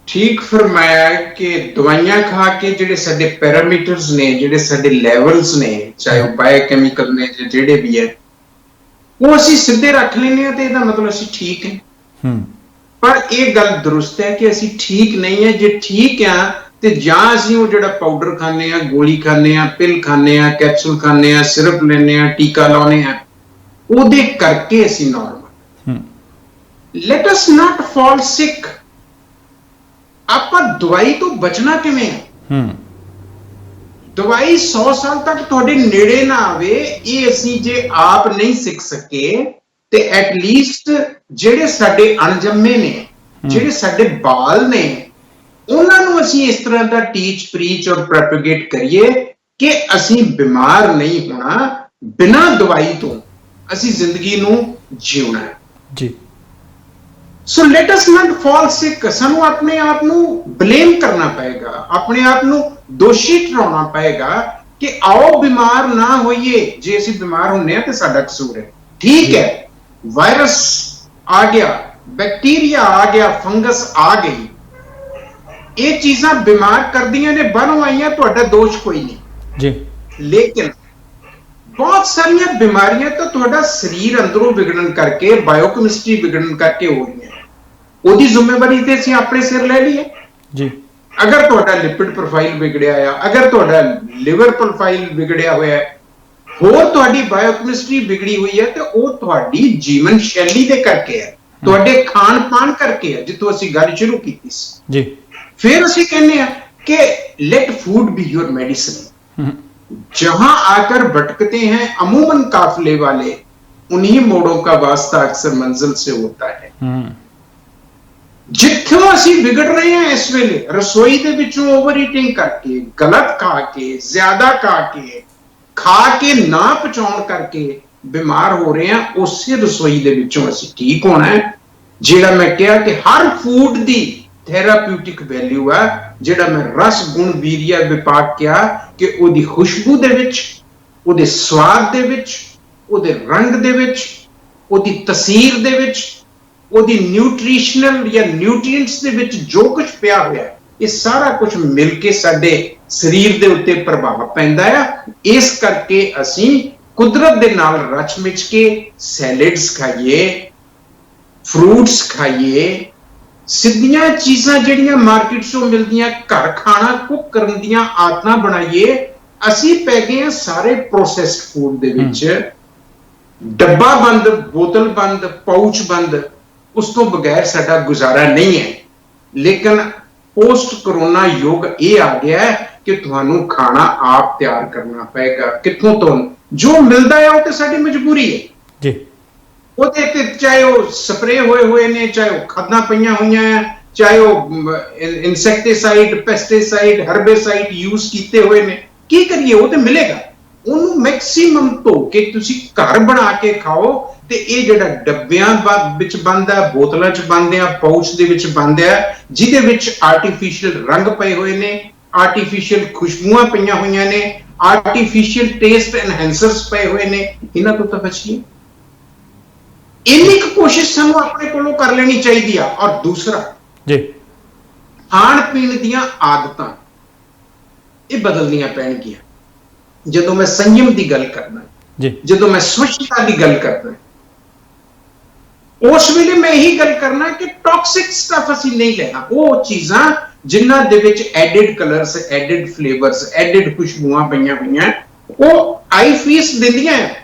B: ਠੀਕ ਫਰਮਾਇਆ ਕਿ ਦਵਾਈਆਂ ਖਾ ਕੇ ਜਿਹੜੇ ਸਾਡੇ ਪੈਰਾਮੀਟਰਸ ਨੇ, ਜਿਹੜੇ ਸਾਡੇ ਲੈਵਲਸ ਨੇ, ਚਾਹੇ ਉਹ ਬਾਇਓਕੈਮੀਕਲ ਨੇ ਜਾਂ ਜਿਹੜੇ ਵੀ ਹੈ, ਉਹ ਅਸੀਂ ਸਿੱਧੇ ਰੱਖ ਲੈਂਦੇ ਹਾਂ ਤੇ ਇਹਦਾ ਮਤਲਬ ਅਸੀਂ ਠੀਕ ਹੈ। ਪਰ ਇਹ ਗੱਲ ਦਰੁਸਤ ਹੈ ਕਿ ਅਸੀਂ ਠੀਕ ਨਹੀਂ ਹੈ। ਜੇ ਠੀਕ ਆ ਤੇ ਜਾਂ ਅਸੀਂ ਉਹ ਜਿਹੜਾ ਪਾਊਡਰ ਖਾਂਦੇ ਆ, ਗੋਲੀ ਖਾਂਦੇ ਆ, ਪਿਲ ਖਾਂਦੇ ਆ, ਕੈਪਸੂਲ ਖਾਂਦੇ ਆ, ਸਿਰਪ ਲੈਂਦੇ ਆ, ਟੀਕਾ ਲਾਉਂਦੇ ਆ, ਉਹਦੇ ਕਰਕੇ ਅਸੀਂ ਨਾਰਮਲ। ਲੈਟ ਅਸ ਨਾਟ ਫਾਲ ਸਿਕ। ਆਪਾਂ ਦਵਾਈ ਤੋਂ ਬਚਣਾ ਕਿਵੇਂ ਹੈ? ਦਵਾਈ 100 ਸਾਲ ਤੱਕ ਤੁਹਾਡੇ ਨੇੜੇ ਨਾ ਆਵੇ, ਇਹ ਅਸੀਂ ਜੇ ਆਪ ਨਹੀਂ ਸਿੱਖ ਸਕੇ ਤੇ ਐਟਲੀਸਟ ਜਿਹੜੇ ਸਾਡੇ ਅਣਜੰਮੇ ਨੇ, ਜਿਹੜੇ ਸਾਡੇ ਬਾਲ ਨੇ, ਉਹਨਾਂ ਨੂੰ ਅਸੀਂ ਇਸ ਤਰ੍ਹਾਂ ਦਾ ਟੀਚ, ਪ੍ਰੀਚ ਔਰ ਪ੍ਰੋਪੇਗੇਟ ਕਰੀਏ ਕਿ ਅਸੀਂ ਬਿਮਾਰ ਨਹੀਂ ਹੋਣਾ, ਬਿਨਾਂ ਦਵਾਈ ਤੋਂ ਅਸੀਂ ਜ਼ਿੰਦਗੀ ਨੂੰ ਜਿਉਣਾ ਜੀ। ਸੋ ਲੈਟ ਅਸ ਨਾਟ ਫਾਲ ਸਿਕ। ਸਾਨੂੰ ਆਪਣੇ ਆਪ ਨੂੰ ਬਲੇਮ ਕਰਨਾ ਪਏਗਾ, ਆਪਣੇ ਆਪ ਨੂੰ ਦੋਸ਼ੀ ਠਹਿਰਾਉਣਾ ਪਏਗਾ ਕਿ ਆਓ ਬਿਮਾਰ ਨਾ ਹੋਈਏ। ਜੇ ਅਸੀਂ ਬਿਮਾਰ ਹੁੰਨੇ ਆ ਤੇ ਸਾਡਾ ਕਸੂਰ ਹੈ। ਠੀਕ ਹੈ, ਵਾਇਰਸ ਆ ਗਿਆ, ਬੈਕਟੀਰੀਆ ਆ ਗਿਆ, ਫੰਗਸ ਆ ਗਈ, ਇਹ ਚੀਜ਼ਾਂ ਬਿਮਾਰ ਕਰਦੀਆਂ ਨੇ, ਬਾਹਰੋਂ ਆਈਆਂ, ਤੁਹਾਡਾ ਦੋਸ਼ ਕੋਈ ਨਹੀਂ ਜੀ। ਲੇਕਿਨ ਬਹੁਤ ਸਾਰੀਆਂ ਬਿਮਾਰੀਆਂ ਤਾਂ ਤੁਹਾਡਾ ਸਰੀਰ ਅੰਦਰੋਂ ਵਿਗੜਨ ਕਰਕੇ, ਬਾਇਓਕੈਮਿਸਟਰੀ ਵਿਗੜਨ ਕਰਕੇ ਹੋ ਰਹੀਆਂ। ਉਹਦੀ ਜ਼ਿੰਮੇਵਾਰੀ ਤੇ ਅਸੀਂ ਆਪਣੇ ਸਿਰ ਲੈ ਲਈਏ
A: ਜੀ।
B: ਅਗਰ ਤੁਹਾਡਾ ਲਿਪਿਡ ਪ੍ਰੋਫਾਈਲ ਵਿਗੜਿਆ ਆ, ਅਗਰ ਤੁਹਾਡਾ ਲਿਵਰ ਪ੍ਰੋਫਾਈਲ ਵਿਗੜਿਆ ਹੋਇਆ ਹੈ, ਹੋਰ ਤੁਹਾਡੀ ਬਾਇਓਕੈਮਿਸਟਰੀ ਵਿਗੜੀ ਹੋਈ ਹੈ, ਤੇ ਉਹ ਤੁਹਾਡੀ ਜੀਵਨ ਸ਼ੈਲੀ ਦੇ ਕਰਕੇ ਹੈ, ਤੁਹਾਡੇ ਖਾਣ ਪਾਣ ਕਰਕੇ ਹੈ, ਜਿੱਥੋਂ ਅਸੀਂ ਗੱਲ ਸ਼ੁਰੂ ਕੀਤੀ ਸੀ
A: ਜੀ।
B: फिर ਅਸੀਂ कहने हैं कि let food be your medicine. जहां आकर भटकते हैं अमूमन काफिले वाले, उन्हीं मोड़ों का वास्ता अक्सर मंजिल से होता है। जिथों ਅਸੀਂ ਵਿਗੜ ਰਹੇ ਹਾਂ ਇਸ ਵੇਲੇ, ਰਸੋਈ ਦੇ ਵਿੱਚੋਂ ਓਵਰ ਈਟਿੰਗ ਕਰਕੇ, ਗਲਤ ਖਾ ਕੇ, ਜ਼ਿਆਦਾ ਖਾ ਕੇ ਨਾ ਪਚਾਉਣ ਕਰਕੇ ਬਿਮਾਰ ਹੋ ਰਹੇ ਹਾਂ, ਉਸੇ ਰਸੋਈ ਦੇ ਵਿੱਚੋਂ ਅਸੀਂ ਠੀਕ ਹੋਣਾ ਹੈ। ਜਿਹੜਾ ਮੈਂ ਕਿਹਾ ਕਿ ਹਰ ਫੂਡ ਦੀ ਥੈਰਾਪਿਊਟਿਕ ਵੈਲਿਊ ਹੈ, ਜਿਹੜਾ ਮੈਂ ਰਸ ਗੁਣ ਵੀਰਿਆ ਵਿਪਾਕ ਕਿਹਾ ਕਿ ਉਹਦੀ ਖੁਸ਼ਬੂ ਦੇ ਵਿੱਚ, ਉਹਦੇ ਸਵਾਦ ਦੇ ਵਿੱਚ, ਉਹਦੇ ਰੰਗ ਦੇ ਵਿੱਚ, ਉਹਦੀ ਤਸੀਰ ਦੇ ਵਿੱਚ, ਉਹਦੀ ਨਿਊਟ੍ਰੀਸ਼ਨਲ ਜਾਂ ਨਿਊਟ੍ਰੀਐਂਟਸ ਦੇ ਵਿੱਚ ਜੋ ਕੁਝ ਪਿਆ ਹੋਇਆ ਹੈ, ਇਹ ਸਾਰਾ ਕੁਝ ਮਿਲ ਕੇ ਸਾਡੇ ਸਰੀਰ ਦੇ ਉੱਤੇ ਪ੍ਰਭਾਵ ਪੈਂਦਾ ਹੈ। ਇਸ ਕਰਕੇ ਅਸੀਂ ਕੁਦਰਤ ਦੇ ਨਾਲ ਰਚ ਮਿਚ ਕੇ ਸੈਲਡਸ ਖਾਈਏ, ਫਰੂਟਸ ਖਾਈਏ, ਸਿੱਧੀਆਂ ਚੀਜ਼ਾਂ ਜਿਹੜੀਆਂ ਮਾਰਕੀਟ ਚੋਂ ਮਿਲਦੀਆਂ, ਘਰ ਖਾਣਾ ਕੁੱਕ ਕਰਨ ਦੀਆਂ ਆਦਤਾਂ ਬਣਾਈਏ। ਅਸੀਂ ਪੈ ਗਏ ਹਾਂ ਸਾਰੇ ਪ੍ਰੋਸੈਸਡ ਫੂਡ ਦੇ ਵਿੱਚ, ਡੱਬਾ ਬੰਦ, ਬੋਤਲ ਬੰਦ, ਪਾਊਚ ਬੰਦ, ਉਸ ਤੋਂ ਬਗੈਰ ਸਾਡਾ ਗੁਜ਼ਾਰਾ ਨਹੀਂ ਹੈ। ਲੇਕਿਨ ਪੋਸਟ ਕਰੋਨਾ ਯੁੱਗ ਇਹ ਆ ਗਿਆ ਹੈ ਕਿ ਤੁਹਾਨੂੰ ਖਾਣਾ ਆਪ ਤਿਆਰ ਕਰਨਾ ਪਏਗਾ। ਕਿੱਥੋਂ ਤੋਂ? ਜੋ ਮਿਲਦਾ ਹੈ ਉਹ ਤੇ ਸਾਡੀ ਮਜਬੂਰੀ ਹੈ
A: ਜੀ।
B: ਉਹਦੇ ਤੇ ਚਾਹੇ ਉਹ ਸਪਰੇ ਹੋਏ ਨੇ, ਚਾਹੇ ਉਹ ਖਾਦਾਂ ਪਈਆਂ ਹੋਈਆਂ ਹੈ, ਚਾਹੇ ਉਹ ਇਨਸੈਕਟੀਸਾਈਡ, ਪੈਸਟੀਸਾਈਡ, ਹਰਬੇਸਾਈਡ ਯੂਜ਼ ਕੀਤੇ ਹੋਏ ਨੇ। ਕੀ ਕਰੀਏ? ਉਹ ਤੇ ਮਿਲੇਗਾ। ਉਹਨੂੰ ਮੈਕਸਿਮਮ ਧੋ ਕੇ ਤੁਸੀਂ ਘਰ ਬਣਾ ਕੇ ਖਾਓ। ਤੇ ਇਹ ਜਿਹੜਾ ਡੱਬਿਆਂ ਵਿੱਚ ਬੰਦ ਹੈ, ਬੋਤਲਾਂ 'ਚ ਬੰਦ ਹੈ, ਪਾਊਚ ਦੇ ਵਿੱਚ ਬੰਦ ਹੈ, ਜਿਹਦੇ ਵਿੱਚ ਆਰਟੀਫੀਸ਼ੀਅਲ ਰੰਗ ਪਏ ਹੋਏ ਨੇ, ਆਰਟੀਫੀਸ਼ੀਅਲ ਖੁਸ਼ਬੂਆਂ ਪਈਆਂ ਹੋਈਆਂ ਨੇ, ਆਰਟੀਫੀਸ਼ੀਅਲ ਟੇਸਟ ਐਨਹੈਂਸਰਸ ਪਏ ਹੋਏ ਨੇ, ਇਹਨਾਂ ਤੋਂ ਤਾਂ ਬਚੀਏ। ਇੰਨੀ ਕੁ ਕੋਸ਼ਿਸ਼ ਸਾਨੂੰ ਆਪਣੇ ਕੋਲੋਂ ਕਰ ਲੈਣੀ ਚਾਹੀਦੀ ਆ। ਔਰ ਦੂਸਰਾ
A: ਜੀ,
B: ਖਾਣ ਪੀਣ ਦੀਆਂ ਆਦਤਾਂ ਇਹ ਬਦਲਣੀਆਂ ਪੈਣਗੀਆਂ। ਜਦੋਂ ਮੈਂ ਸੰਯਮ ਦੀ ਗੱਲ ਕਰਦਾ
A: ਜੀ,
B: ਜਦੋਂ ਮੈਂ ਸਵੱਛਤਾ ਦੀ ਗੱਲ ਕਰਦਾ, ਉਸ ਵੇਲੇ ਮੈਂ ਇਹੀ ਗੱਲ ਕਰਨਾ ਕਿ ਟੌਕਸਿਕ ਸਟਫ ਅਸੀਂ ਨਹੀਂ ਲੈਣਾ। ਉਹ ਚੀਜ਼ਾਂ ਜਿਨ੍ਹਾਂ ਦੇ ਵਿੱਚ added colours, added flavours, added ਖੁਸ਼ਬੂਆਂ ਪਈਆਂ ਹੋਈਆਂ, ਉਹ ਆਈ ਫੀਸ ਦਿੰਦੀਆਂ,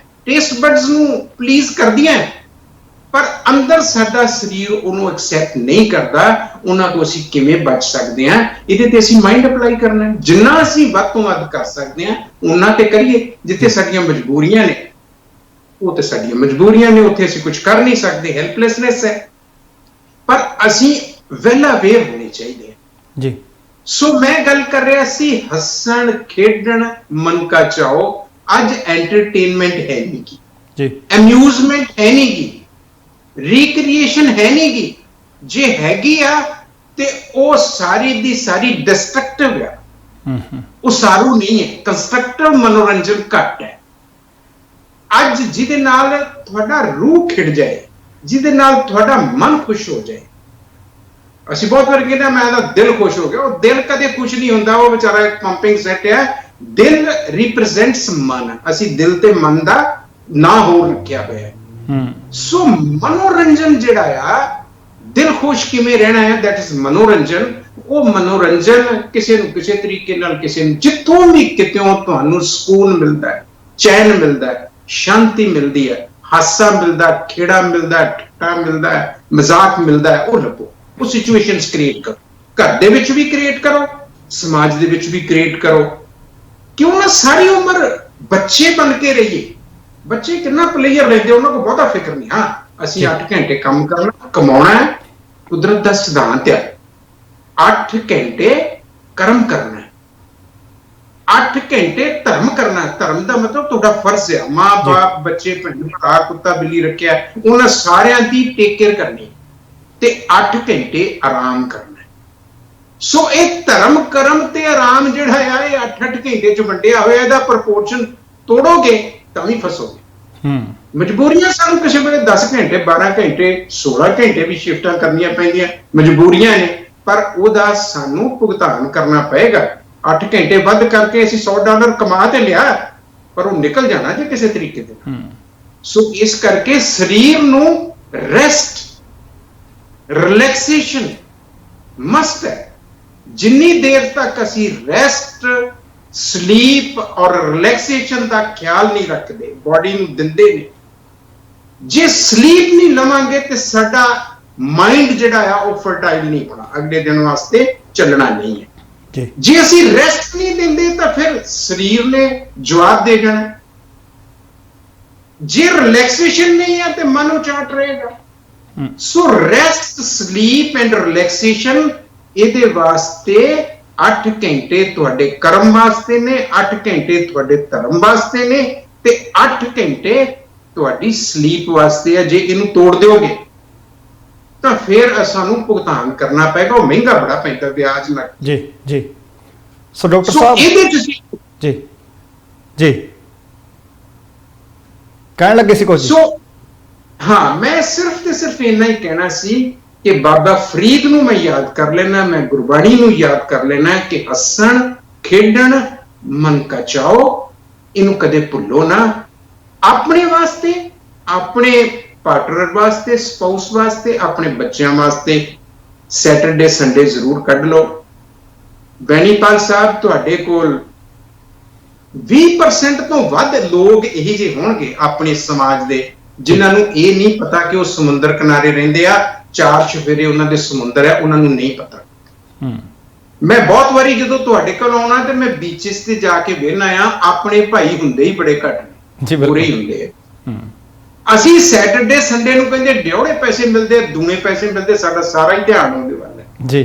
B: ਟੇਸਟ ਬਡਸ ਨੂੰ ਪਲੀਜ਼ ਕਰਦੀਆਂ, ਪਰ ਅੰਦਰ ਸਾਡਾ ਸਰੀਰ ਉਹਨੂੰ ਐਕਸੈਪਟ ਨਹੀਂ ਕਰਦਾ। ਉਹਨਾਂ ਤੋਂ ਅਸੀਂ ਕਿਵੇਂ ਬਚ ਸਕਦੇ ਹਾਂ? ਇਹਦੇ ਤੇ ਅਸੀਂ ਮਾਈਂਡ ਅਪਲਾਈ ਕਰਨਾ। ਜਿੰਨਾ ਅਸੀਂ ਵੱਧ ਤੋਂ ਵੱਧ ਕਰ ਸਕਦੇ ਹਾਂ ਉਹਨਾਂ ਤੇ ਕਰੀਏ। ਜਿੱਥੇ ਸਾਡੀਆਂ ਮਜਬੂਰੀਆਂ ਨੇ, ਉਹ ਤੇ ਸਾਡੀਆਂ ਮਜਬੂਰੀਆਂ ਨੇ, ਉੱਥੇ ਅਸੀਂ ਕੁਝ ਕਰ ਨਹੀਂ ਸਕਦੇ, ਹੈਲਪਲੈਸਨੈਸ ਹੈ। ਪਰ ਅਸੀਂ ਵੈਲ ਅਵੇਅਰ ਹੋਣੇ ਚਾਹੀਦੇ
A: ਜੀ।
B: ਸੋ ਮੈਂ ਗੱਲ ਕਰ ਰਿਹਾ ਸੀ ਹੱਸਣ, ਖੇਡਣ, ਮਨ ਕਾ ਚਾਓ। ਅੱਜ ਐਂਟਰਟੇਨਮੈਂਟ ਹੈ ਨਹੀਂ ਗੀ
A: ਜੀ,
B: ਅਮਿਊਜ਼ਮੈਂਟ ਹੈ ਨਹੀਂ ਗੀ, ਰੀਕ੍ਰੀਏਸ਼ਨ ਹੈ ਨਹੀਂ ਗੀ। ਜੇ ਹੈਗੀ ਆ ਤੇ ਉਹ ਸਾਰੀ ਦੀ ਸਾਰੀ ਡਿਸਟਰਕਟਿਵ ਆ, ਉਹ ਸਾਰੂ ਨਹੀਂ ਹੈ। ਕੰਸਟਰਕਟਿਵ ਮਨੋਰੰਜਨ ਘੱਟ ਹੈ ਅੱਜ, ਜਿਹਦੇ ਨਾਲ ਤੁਹਾਡਾ ਰੂਹ ਖਿੜ ਜਾਏ, ਜਿਹਦੇ ਨਾਲ ਤੁਹਾਡਾ ਮਨ ਖੁਸ਼ ਹੋ ਜਾਏ। ਅਸੀਂ ਬਹੁਤ ਵਾਰ ਕਹਿੰਦੇ ਮੈਂ ਤਾਂ ਦਿਲ ਖੁਸ਼ ਹੋ ਗਿਆ। ਉਹ ਦਿਲ ਕਦੇ ਖੁਸ਼ ਨਹੀਂ ਹੁੰਦਾ, ਉਹ ਵਿਚਾਰਾ ਇੱਕ ਪੰਪਿੰਗ ਸੈੱਟ ਹੈ। ਦਿਲ ਰਿਪਰੈਜ਼ੈਂਟਸ ਮਨ। ਅਸੀਂ ਦਿਲ ਤੇ ਮਨ ਦਾ ਨਾਂ ਹੋਰ ਰੱਖਿਆ ਹੋਇਆ ਹੈ। ਸੋ ਮਨੋਰੰਜਨ ਜਿਹੜਾ ਆ, ਦਿਲ ਖੁਸ਼ ਕਿਵੇਂ ਰਹਿਣਾ ਹੈ, ਦੈਟ ਇਜ਼ ਮਨੋਰੰਜਨ। ਉਹ ਮਨੋਰੰਜਨ ਕਿਸੇ ਨੂੰ ਕਿਸੇ ਤਰੀਕੇ ਨਾਲ, ਕਿਸੇ ਨੂੰ ਜਿੱਥੋਂ ਵੀ ਕਿਤੋਂ ਤੁਹਾਨੂੰ ਸਕੂਨ ਮਿਲਦਾ ਹੈ, ਚੈਨ ਮਿਲਦਾ ਹੈ, ਸ਼ਾਂਤੀ ਮਿਲਦੀ ਹੈ, ਹਾਸਾ ਮਿਲਦਾ, ਖੇੜਾ ਮਿਲਦਾ, ਠੱਟਾ ਮਿਲਦਾ, ਮਜ਼ਾਕ ਮਿਲਦਾ ਹੈ, ਉਹ ਲੱਭੋ। ਉਹ ਸਿਚੁਏਸ਼ਨਸ ਕ੍ਰੀਏਟ ਕਰੋ। ਘਰ ਦੇ ਵਿੱਚ ਵੀ ਕ੍ਰੀਏਟ ਕਰੋ, ਸਮਾਜ ਦੇ ਵਿੱਚ ਵੀ ਕ੍ਰੀਏਟ ਕਰੋ। ਕਿਉਂ ਨਾ ਸਾਰੀ ਉਮਰ ਬੱਚੇ ਬਣ ਕੇ ਰਹੀਏ। ਬੱਚੇ ਕਿੰਨਾ ਪਲੇਅਰ ਰਹਿੰਦੇ, ਉਹਨਾਂ ਕੋਲ ਬਹੁਤਾ ਫਿਕਰ ਨਹੀਂ। ਹਾਂ, ਅਸੀਂ 8 ਘੰਟੇ ਕੰਮ ਕਰਨਾ, ਕਮਾਉਣਾ ਹੈ। ਕੁਦਰਤ ਦਾ ਸਿਧਾਂਤ ਹੈ 8 ਘੰਟੇ ਕਰਮ ਕਰਨਾ, 8 ਘੰਟੇ ਧਰਮ ਕਰਨਾ। ਧਰਮ ਦਾ ਮਤਲਬ ਤੁਹਾਡਾ ਫਰਜ਼ ਹੈ। ਮਾਂ ਬਾਪ, ਬੱਚੇ, ਭੈਣ ਭਰਾ, ਕੁੱਤਾ ਬਿੱਲੀ ਰੱਖਿਆ, ਉਹਨਾਂ ਸਾਰਿਆਂ ਦੀ ਟੇਕ ਕੇਅਰ ਕਰਨੀ ਤੇ 8 ਘੰਟੇ ਆਰਾਮ ਕਰਨਾ। ਸੋ ਇਹ ਧਰਮ, ਕਰਮ ਤੇ ਆਰਾਮ ਜਿਹੜਾ ਆ, ਇਹ 8-8 ਘੰਟੇ ਚ ਵੰਡਿਆ ਹੋਇਆ। ਇਹਦਾ ਪ੍ਰਪੋਰਸ਼ਨ ਤੋੜੋਗੇ ਤਾਂ ਵੀ ਫਸੋਗੇ। ਮਜਬੂਰੀਆਂ ਸਾਨੂੰ ਕਿਸੇ ਵੇਲੇ 10 ਘੰਟੇ, 12 ਘੰਟੇ, 16 ਘੰਟੇ ਵੀ ਸ਼ਿਫਟਾਂ ਕਰਨੀਆਂ ਪੈਂਦੀਆਂ, ਮਜਬੂਰੀਆਂ ਨੇ। ਪਰ ਉਹਦਾ ਸਾਨੂੰ ਭੁਗਤਾਨ ਕਰਨਾ ਪਏਗਾ। 8 ਘੰਟੇ ਵੱਧ ਕਰਕੇ ਅਸੀਂ $100 ਕਮਾ ਤੇ ਲਿਆ, ਪਰ ਉਹ ਨਿਕਲ ਜਾਣਾ ਜੇ ਕਿਸੇ ਤਰੀਕੇ ਦੇ ਨਾਲ। ਸੋ ਇਸ ਕਰਕੇ ਸਰੀਰ ਨੂੰ ਰੈਸਟ, ਰਿਲੈਕਸੇਸ਼ਨ ਮਸਟ ਹੈ। ਜਿੰਨੀ ਦੇਰ ਤੱਕ ਅਸੀਂ ਰੈਸਟ, ਸਲੀਪ ਔਰ ਰਿਲੈਕਸੇਸ਼ਨ ਦਾ ਖਿਆਲ ਨਹੀਂ ਰੱਖਦੇ, ਬਾਡੀ ਨੂੰ ਦਿੰਦੇ ਨੇ, ਜੇ ਸਲੀਪ ਨਹੀਂ ਲਵਾਂਗੇ ਤੇ ਸਾਡਾ ਮਾਈਂਡ ਜਿਹੜਾ ਆ ਉਹ ਫਰਟਾਈਲ ਨਹੀਂ ਹੋਣਾ, ਅਗਲੇ ਦਿਨ ਵਾਸਤੇ ਚੱਲਣਾ ਨਹੀਂ ਹੈ। ਜੇ ਅਸੀਂ ਰੈਸਟ ਨਹੀਂ ਦਿੰਦੇ ਤਾਂ ਫਿਰ ਸਰੀਰ ਨੇ ਜਵਾਬ ਦੇ ਜਾਣਾ। ਜੇ ਰਿਲੈਕਸੇਸ਼ਨ ਨਹੀਂ ਹੈ ਤੇ ਮਨ ਉਚਾਟ ਰਹੇਗਾ। ਸੋ ਰੈਸਟ, ਸਲੀਪ ਐਂਡ ਰਿਲੈਕਸੇਸ਼ਨ, ਇਹਦੇ ਵਾਸਤੇ 8 ਘੰਟੇ ਤੁਹਾਡੇ ਕਰਮ ਵਾਸਤੇ ਨੇ, 8 ਘੰਟੇ ਤੁਹਾਡੇ ਧਰਮ ਵਾਸਤੇ ਨੇ ਤੇ 8 ਘੰਟੇ ਤੁਹਾਡੀ ਸਲੀਪ ਵਾਸਤੇ ਹੈ। ਜੇ ਇਹਨੂੰ ਤੋੜ ਦਿਓਗੇ ਤਾਂ ਫਿਰ ਸਾਨੂੰ ਭੁਗਤਾਨ ਕਰਨਾ ਪਏਗਾ, ਉਹ ਮਹਿੰਗਾ ਬੜਾ ਪੈਂਦਾ, ਵਿਆਜ ਨਾਲ।
A: ਜੀ ਜੀ। ਸੋ ਡਾਕਟਰ ਸਾਹਿਬ
B: ਇਹਦੇ ਚ
A: ਜੀ ਜੀ ਕਹਿਣ ਲੱਗੇ ਸੀ ਕੁਝ?
B: ਸੋ ਹਾਂ, ਮੈਂ ਸਿਰਫ ਤੇ ਸਿਰਫ ਇੰਨਾ ਹੀ ਕਹਿਣਾ ਸੀ ਕਿ ਬਾਬਾ ਫਰੀਦ ਨੂੰ ਮੈਂ ਯਾਦ ਕਰ ਲੈਣਾ, ਮੈਂ ਗੁਰਬਾਣੀ ਨੂੰ ਯਾਦ ਕਰ ਲੈਣਾ ਕਿ ਹੱਸਣ, ਖੇਡਣ, ਮਨ ਕਾ ਚਾਓ, ਇਹਨੂੰ ਕਦੇ ਭੁੱਲੋ ਨਾ। ਆਪਣੇ ਵਾਸਤੇ, ਆਪਣੇ ਪਾਰਟਨਰ ਵਾਸਤੇ, ਸਪਾਊਸ ਵਾਸਤੇ, ਆਪਣੇ ਬੱਚਿਆਂ ਵਾਸਤੇ ਸੈਟਰਡੇ ਸੰਡੇ ਜ਼ਰੂਰ ਕੱਢ ਲਓ। ਬੈਨੀਪਾਲ ਸਾਹਿਬ, ਤੁਹਾਡੇ ਕੋਲ 20% ਤੋਂ ਵੱਧ ਲੋਕ ਇਹੀ ਜਿਹੇ ਹੋਣਗੇ ਆਪਣੇ ਸਮਾਜ ਦੇ ਜਿਨ੍ਹਾਂ ਨੂੰ ਇਹ ਨਹੀਂ ਪਤਾ ਕਿ ਉਹ ਸਮੁੰਦਰ ਕਿਨਾਰੇ ਰਹਿੰਦੇ ਆ, 4 ਚੁਫੇਰੇ ਉਹਨਾਂ ਦੇ ਸਮੁੰਦਰ ਹੈ, ਉਹਨਾਂ ਨੂੰ ਨਹੀਂ ਪਤਾ। ਮੈਂ ਬਹੁਤ ਵਾਰੀ ਜਦੋਂ ਤੁਹਾਡੇ ਕੋਲ ਆਉਣਾ ਤੇ ਮੈਂ ਬੀਚਸ ਤੇ ਜਾ ਕੇ ਵੇਖਣਾ ਆ, ਆਪਣੇ ਭਾਈ ਹੁੰਦੇ ਹੀ ਬੜੇ ਘੱਟ ਨੇ, ਪੂਰੇ ਹੀ ਹੁੰਦੇ ਆ। ਅਸੀਂ ਸੈਟਰਡੇ ਸੰਡੇ ਨੂੰ ਕਹਿੰਦੇ ਡਿਉੜੇ ਪੈਸੇ ਮਿਲਦੇ, ਦੂਣੇ ਪੈਸੇ ਮਿਲਦੇ, ਸਾਡਾ ਸਾਰਾ ਹੀ ਧਿਆਨ ਉਹਦੇ ਵੱਲ ਹੈ ਜੀ।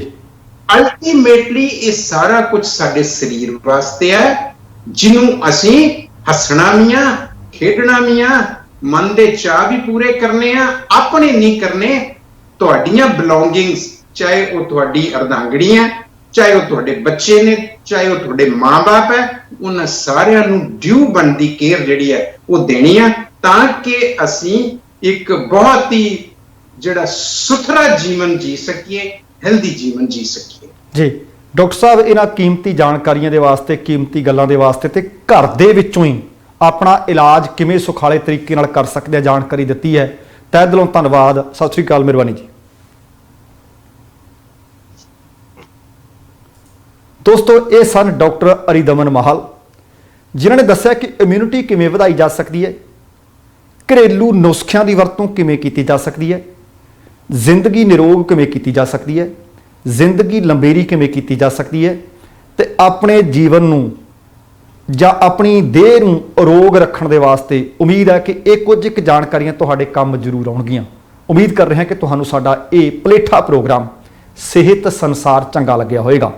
B: ਅਲਟੀਮੇਟਲੀ ਇਹ ਸਾਰਾ ਕੁਝ ਸਾਡੇ ਸਰੀਰ ਵਾਸਤੇ ਹੈ, ਜਿਹਨੂੰ ਅਸੀਂ ਹੱਸਣਾ ਵੀ ਆ, ਖੇਡਣਾ ਵੀ ਆ, ਮਨ ਦੇ ਚਾਹ ਵੀ ਪੂਰੇ ਕਰਨੇ ਆ, ਆਪਣੇ ਨਹੀਂ ਕਰਨੇ। ਤੁਹਾਡੀਆਂ ਬਿਲੋਂਗਿੰਗਸ, ਚਾਹੇ ਉਹ ਤੁਹਾਡੀ ਅਰਧਾਂਗਣੀ ਹੈ, ਚਾਹੇ ਉਹ ਤੁਹਾਡੇ ਬੱਚੇ ਨੇ, ਚਾਹੇ ਉਹ ਤੁਹਾਡੇ ਮਾਂ-ਬਾਪ ਹੈ, ਉਹਨਾਂ ਸਾਰਿਆਂ ਨੂੰ ਡਿਊ ਬਣਦੀ ਕੇਅਰ ਜਿਹੜੀ ਹੈ ਉਹ ਦੇਣੀ ਆ, ਤਾਂ ਕਿ ਅਸੀਂ ਇੱਕ ਬਹੁਤ ਹੀ ਜਿਹੜਾ ਸੁਥਰਾ ਜੀਵਨ ਜੀ ਸਕੀਏ, ਹੈਲਦੀ ਜੀਵਨ ਜੀ ਸਕੀਏ। ਜੀ
A: ਡਾਕਟਰ ਸਾਹਿਬ, ਇਹਨਾਂ ਕੀਮਤੀ ਜਾਣਕਾਰੀਆਂ ਦੇ ਵਾਸਤੇ, ਕੀਮਤੀ ਗੱਲਾਂ ਦੇ ਵਾਸਤੇ ਤੇ ਘਰ ਦੇ ਵਿੱਚੋਂ ਹੀ ਆਪਣਾ ਇਲਾਜ ਕਿਵੇਂ ਸੁਖਾਲੇ ਤਰੀਕੇ ਨਾਲ ਕਰ ਸਕਦੇ ਆ, ਜਾਣਕਾਰੀ ਦਿੱਤੀ ਹੈ। ਤਹਿ ਦਿਲੋਂ ਧੰਨਵਾਦ। ਸਤਿ ਸ੍ਰੀ ਅਕਾਲ, ਮਿਹਰਬਾਨੀ ਜੀ। ਦੋਸਤੋ, ਇਹ ਸਨ ਡਾਕਟਰ ਅਰੀਦਮਨ ਮਾਹਲ, ਜਿਨ੍ਹਾਂ ਨੇ ਦੱਸਿਆ ਕਿ ਇਮਿਊਨਿਟੀ ਕਿਵੇਂ ਵਧਾਈ ਜਾ ਸਕਦੀ ਹੈ, ਘਰੇਲੂ ਨੁਸਖਿਆਂ ਦੀ ਵਰਤੋਂ ਕਿਵੇਂ ਕੀਤੀ ਜਾ ਸਕਦੀ ਹੈ, ਜ਼ਿੰਦਗੀ ਨਿਰੋਗ ਕਿਵੇਂ ਕੀਤੀ ਜਾ ਸਕਦੀ ਹੈ, ਜ਼ਿੰਦਗੀ ਲੰਬੇਰੀ ਕਿਵੇਂ ਕੀਤੀ ਜਾ ਸਕਦੀ ਹੈ, ਤੇ ਆਪਣੇ ਜੀਵਨ ਨੂੰ ਜਾਂ ਆਪਣੀ ਦੇਹ ਨੂੰ ਅਰੋਗ ਰੱਖਣ ਦੇ ਵਾਸਤੇ ਉਮੀਦ ਹੈ ਕਿ ਇਹ ਕੁਝ ਇੱਕ ਜਾਣਕਾਰੀਆਂ ਤੁਹਾਡੇ ਕੰਮ ਜ਼ਰੂਰ ਆਉਣਗੀਆਂ। ਉਮੀਦ ਕਰ ਰਹੇ ਹਾਂ ਕਿ ਤੁਹਾਨੂੰ ਸਾਡਾ ਇਹ ਪਲੇਠਾ ਪ੍ਰੋਗਰਾਮ ਸਿਹਤ ਸੰਸਾਰ ਚੰਗਾ ਲੱਗਿਆ ਹੋਵੇਗਾ।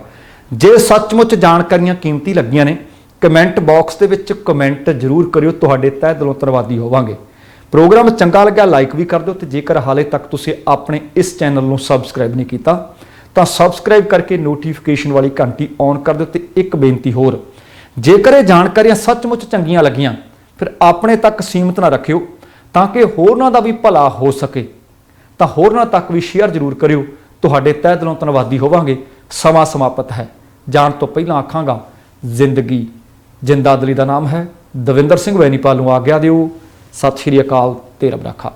A: ਜੇ ਸੱਚਮੁੱਚ ਜਾਣਕਾਰੀਆਂ ਕੀਮਤੀ ਲੱਗੀਆਂ ਨੇ, ਕਮੈਂਟ ਬਾਕਸ ਦੇ ਵਿੱਚ ਕਮੈਂਟ ਜ਼ਰੂਰ ਕਰਿਓ, ਤੁਹਾਡੇ ਤਹਿ ਦਿਲੋਂ ਧੰਨਵਾਦੀ ਹੋਵਾਂਗੇ। ਪ੍ਰੋਗਰਾਮ ਚੰਗਾ ਲੱਗਿਆ ਲਾਈਕ ਵੀ ਕਰ ਦਿਓ, ਤੇ ਜੇਕਰ ਹਾਲੇ ਤੱਕ ਤੁਸੀਂ ਆਪਣੇ ਇਸ ਚੈਨਲ ਨੂੰ ਸਬਸਕ੍ਰਾਈਬ ਨਹੀਂ ਕੀਤਾ ਤਾਂ ਸਬਸਕ੍ਰਾਈਬ ਕਰਕੇ ਨੋਟੀਫਿਕੇਸ਼ਨ ਵਾਲੀ ਘੰਟੀ ਔਨ ਕਰ ਦਿਓ। ਤੇ ਇੱਕ ਬੇਨਤੀ ਹੋਰ, ਜੇਕਰ ਇਹ ਜਾਣਕਾਰੀਆਂ ਸੱਚਮੁੱਚ ਚੰਗੀਆਂ ਲੱਗੀਆਂ ਫਿਰ ਆਪਣੇ ਤੱਕ ਸੀਮਿਤ ਨਾ ਰੱਖਿਓ, ਤਾਂ ਕਿ ਹੋਰਨਾਂ ਦਾ ਵੀ ਭਲਾ ਹੋ ਸਕੇ, ਤਾਂ ਹੋਰਨਾਂ ਤੱਕ ਵੀ ਸ਼ੇਅਰ ਜ਼ਰੂਰ ਕਰਿਓ। ਤੁਹਾਡੇ ਤਹਿ ਦਿਲੋਂ ਧੰਨਵਾਦੀ ਹੋਵਾਂਗੇ। ਸਮਾਂ ਸਮਾਪਤ ਹੈ, ਜਾਣ ਤੋਂ ਪਹਿਲਾਂ ਆਖਾਂਗਾ, ਜ਼ਿੰਦਗੀ ਜਿੰਦਾਦਲੀ ਦਾ ਨਾਮ ਹੈ। ਦਵਿੰਦਰ ਸਿੰਘ ਬੈਨੀਪਾਲ ਨੂੰ ਆਗਿਆ ਦਿਓ। ਸਤਿ ਸ਼੍ਰੀ ਅਕਾਲ ਤੇ ਰੱਬ ਰਾਖਾ।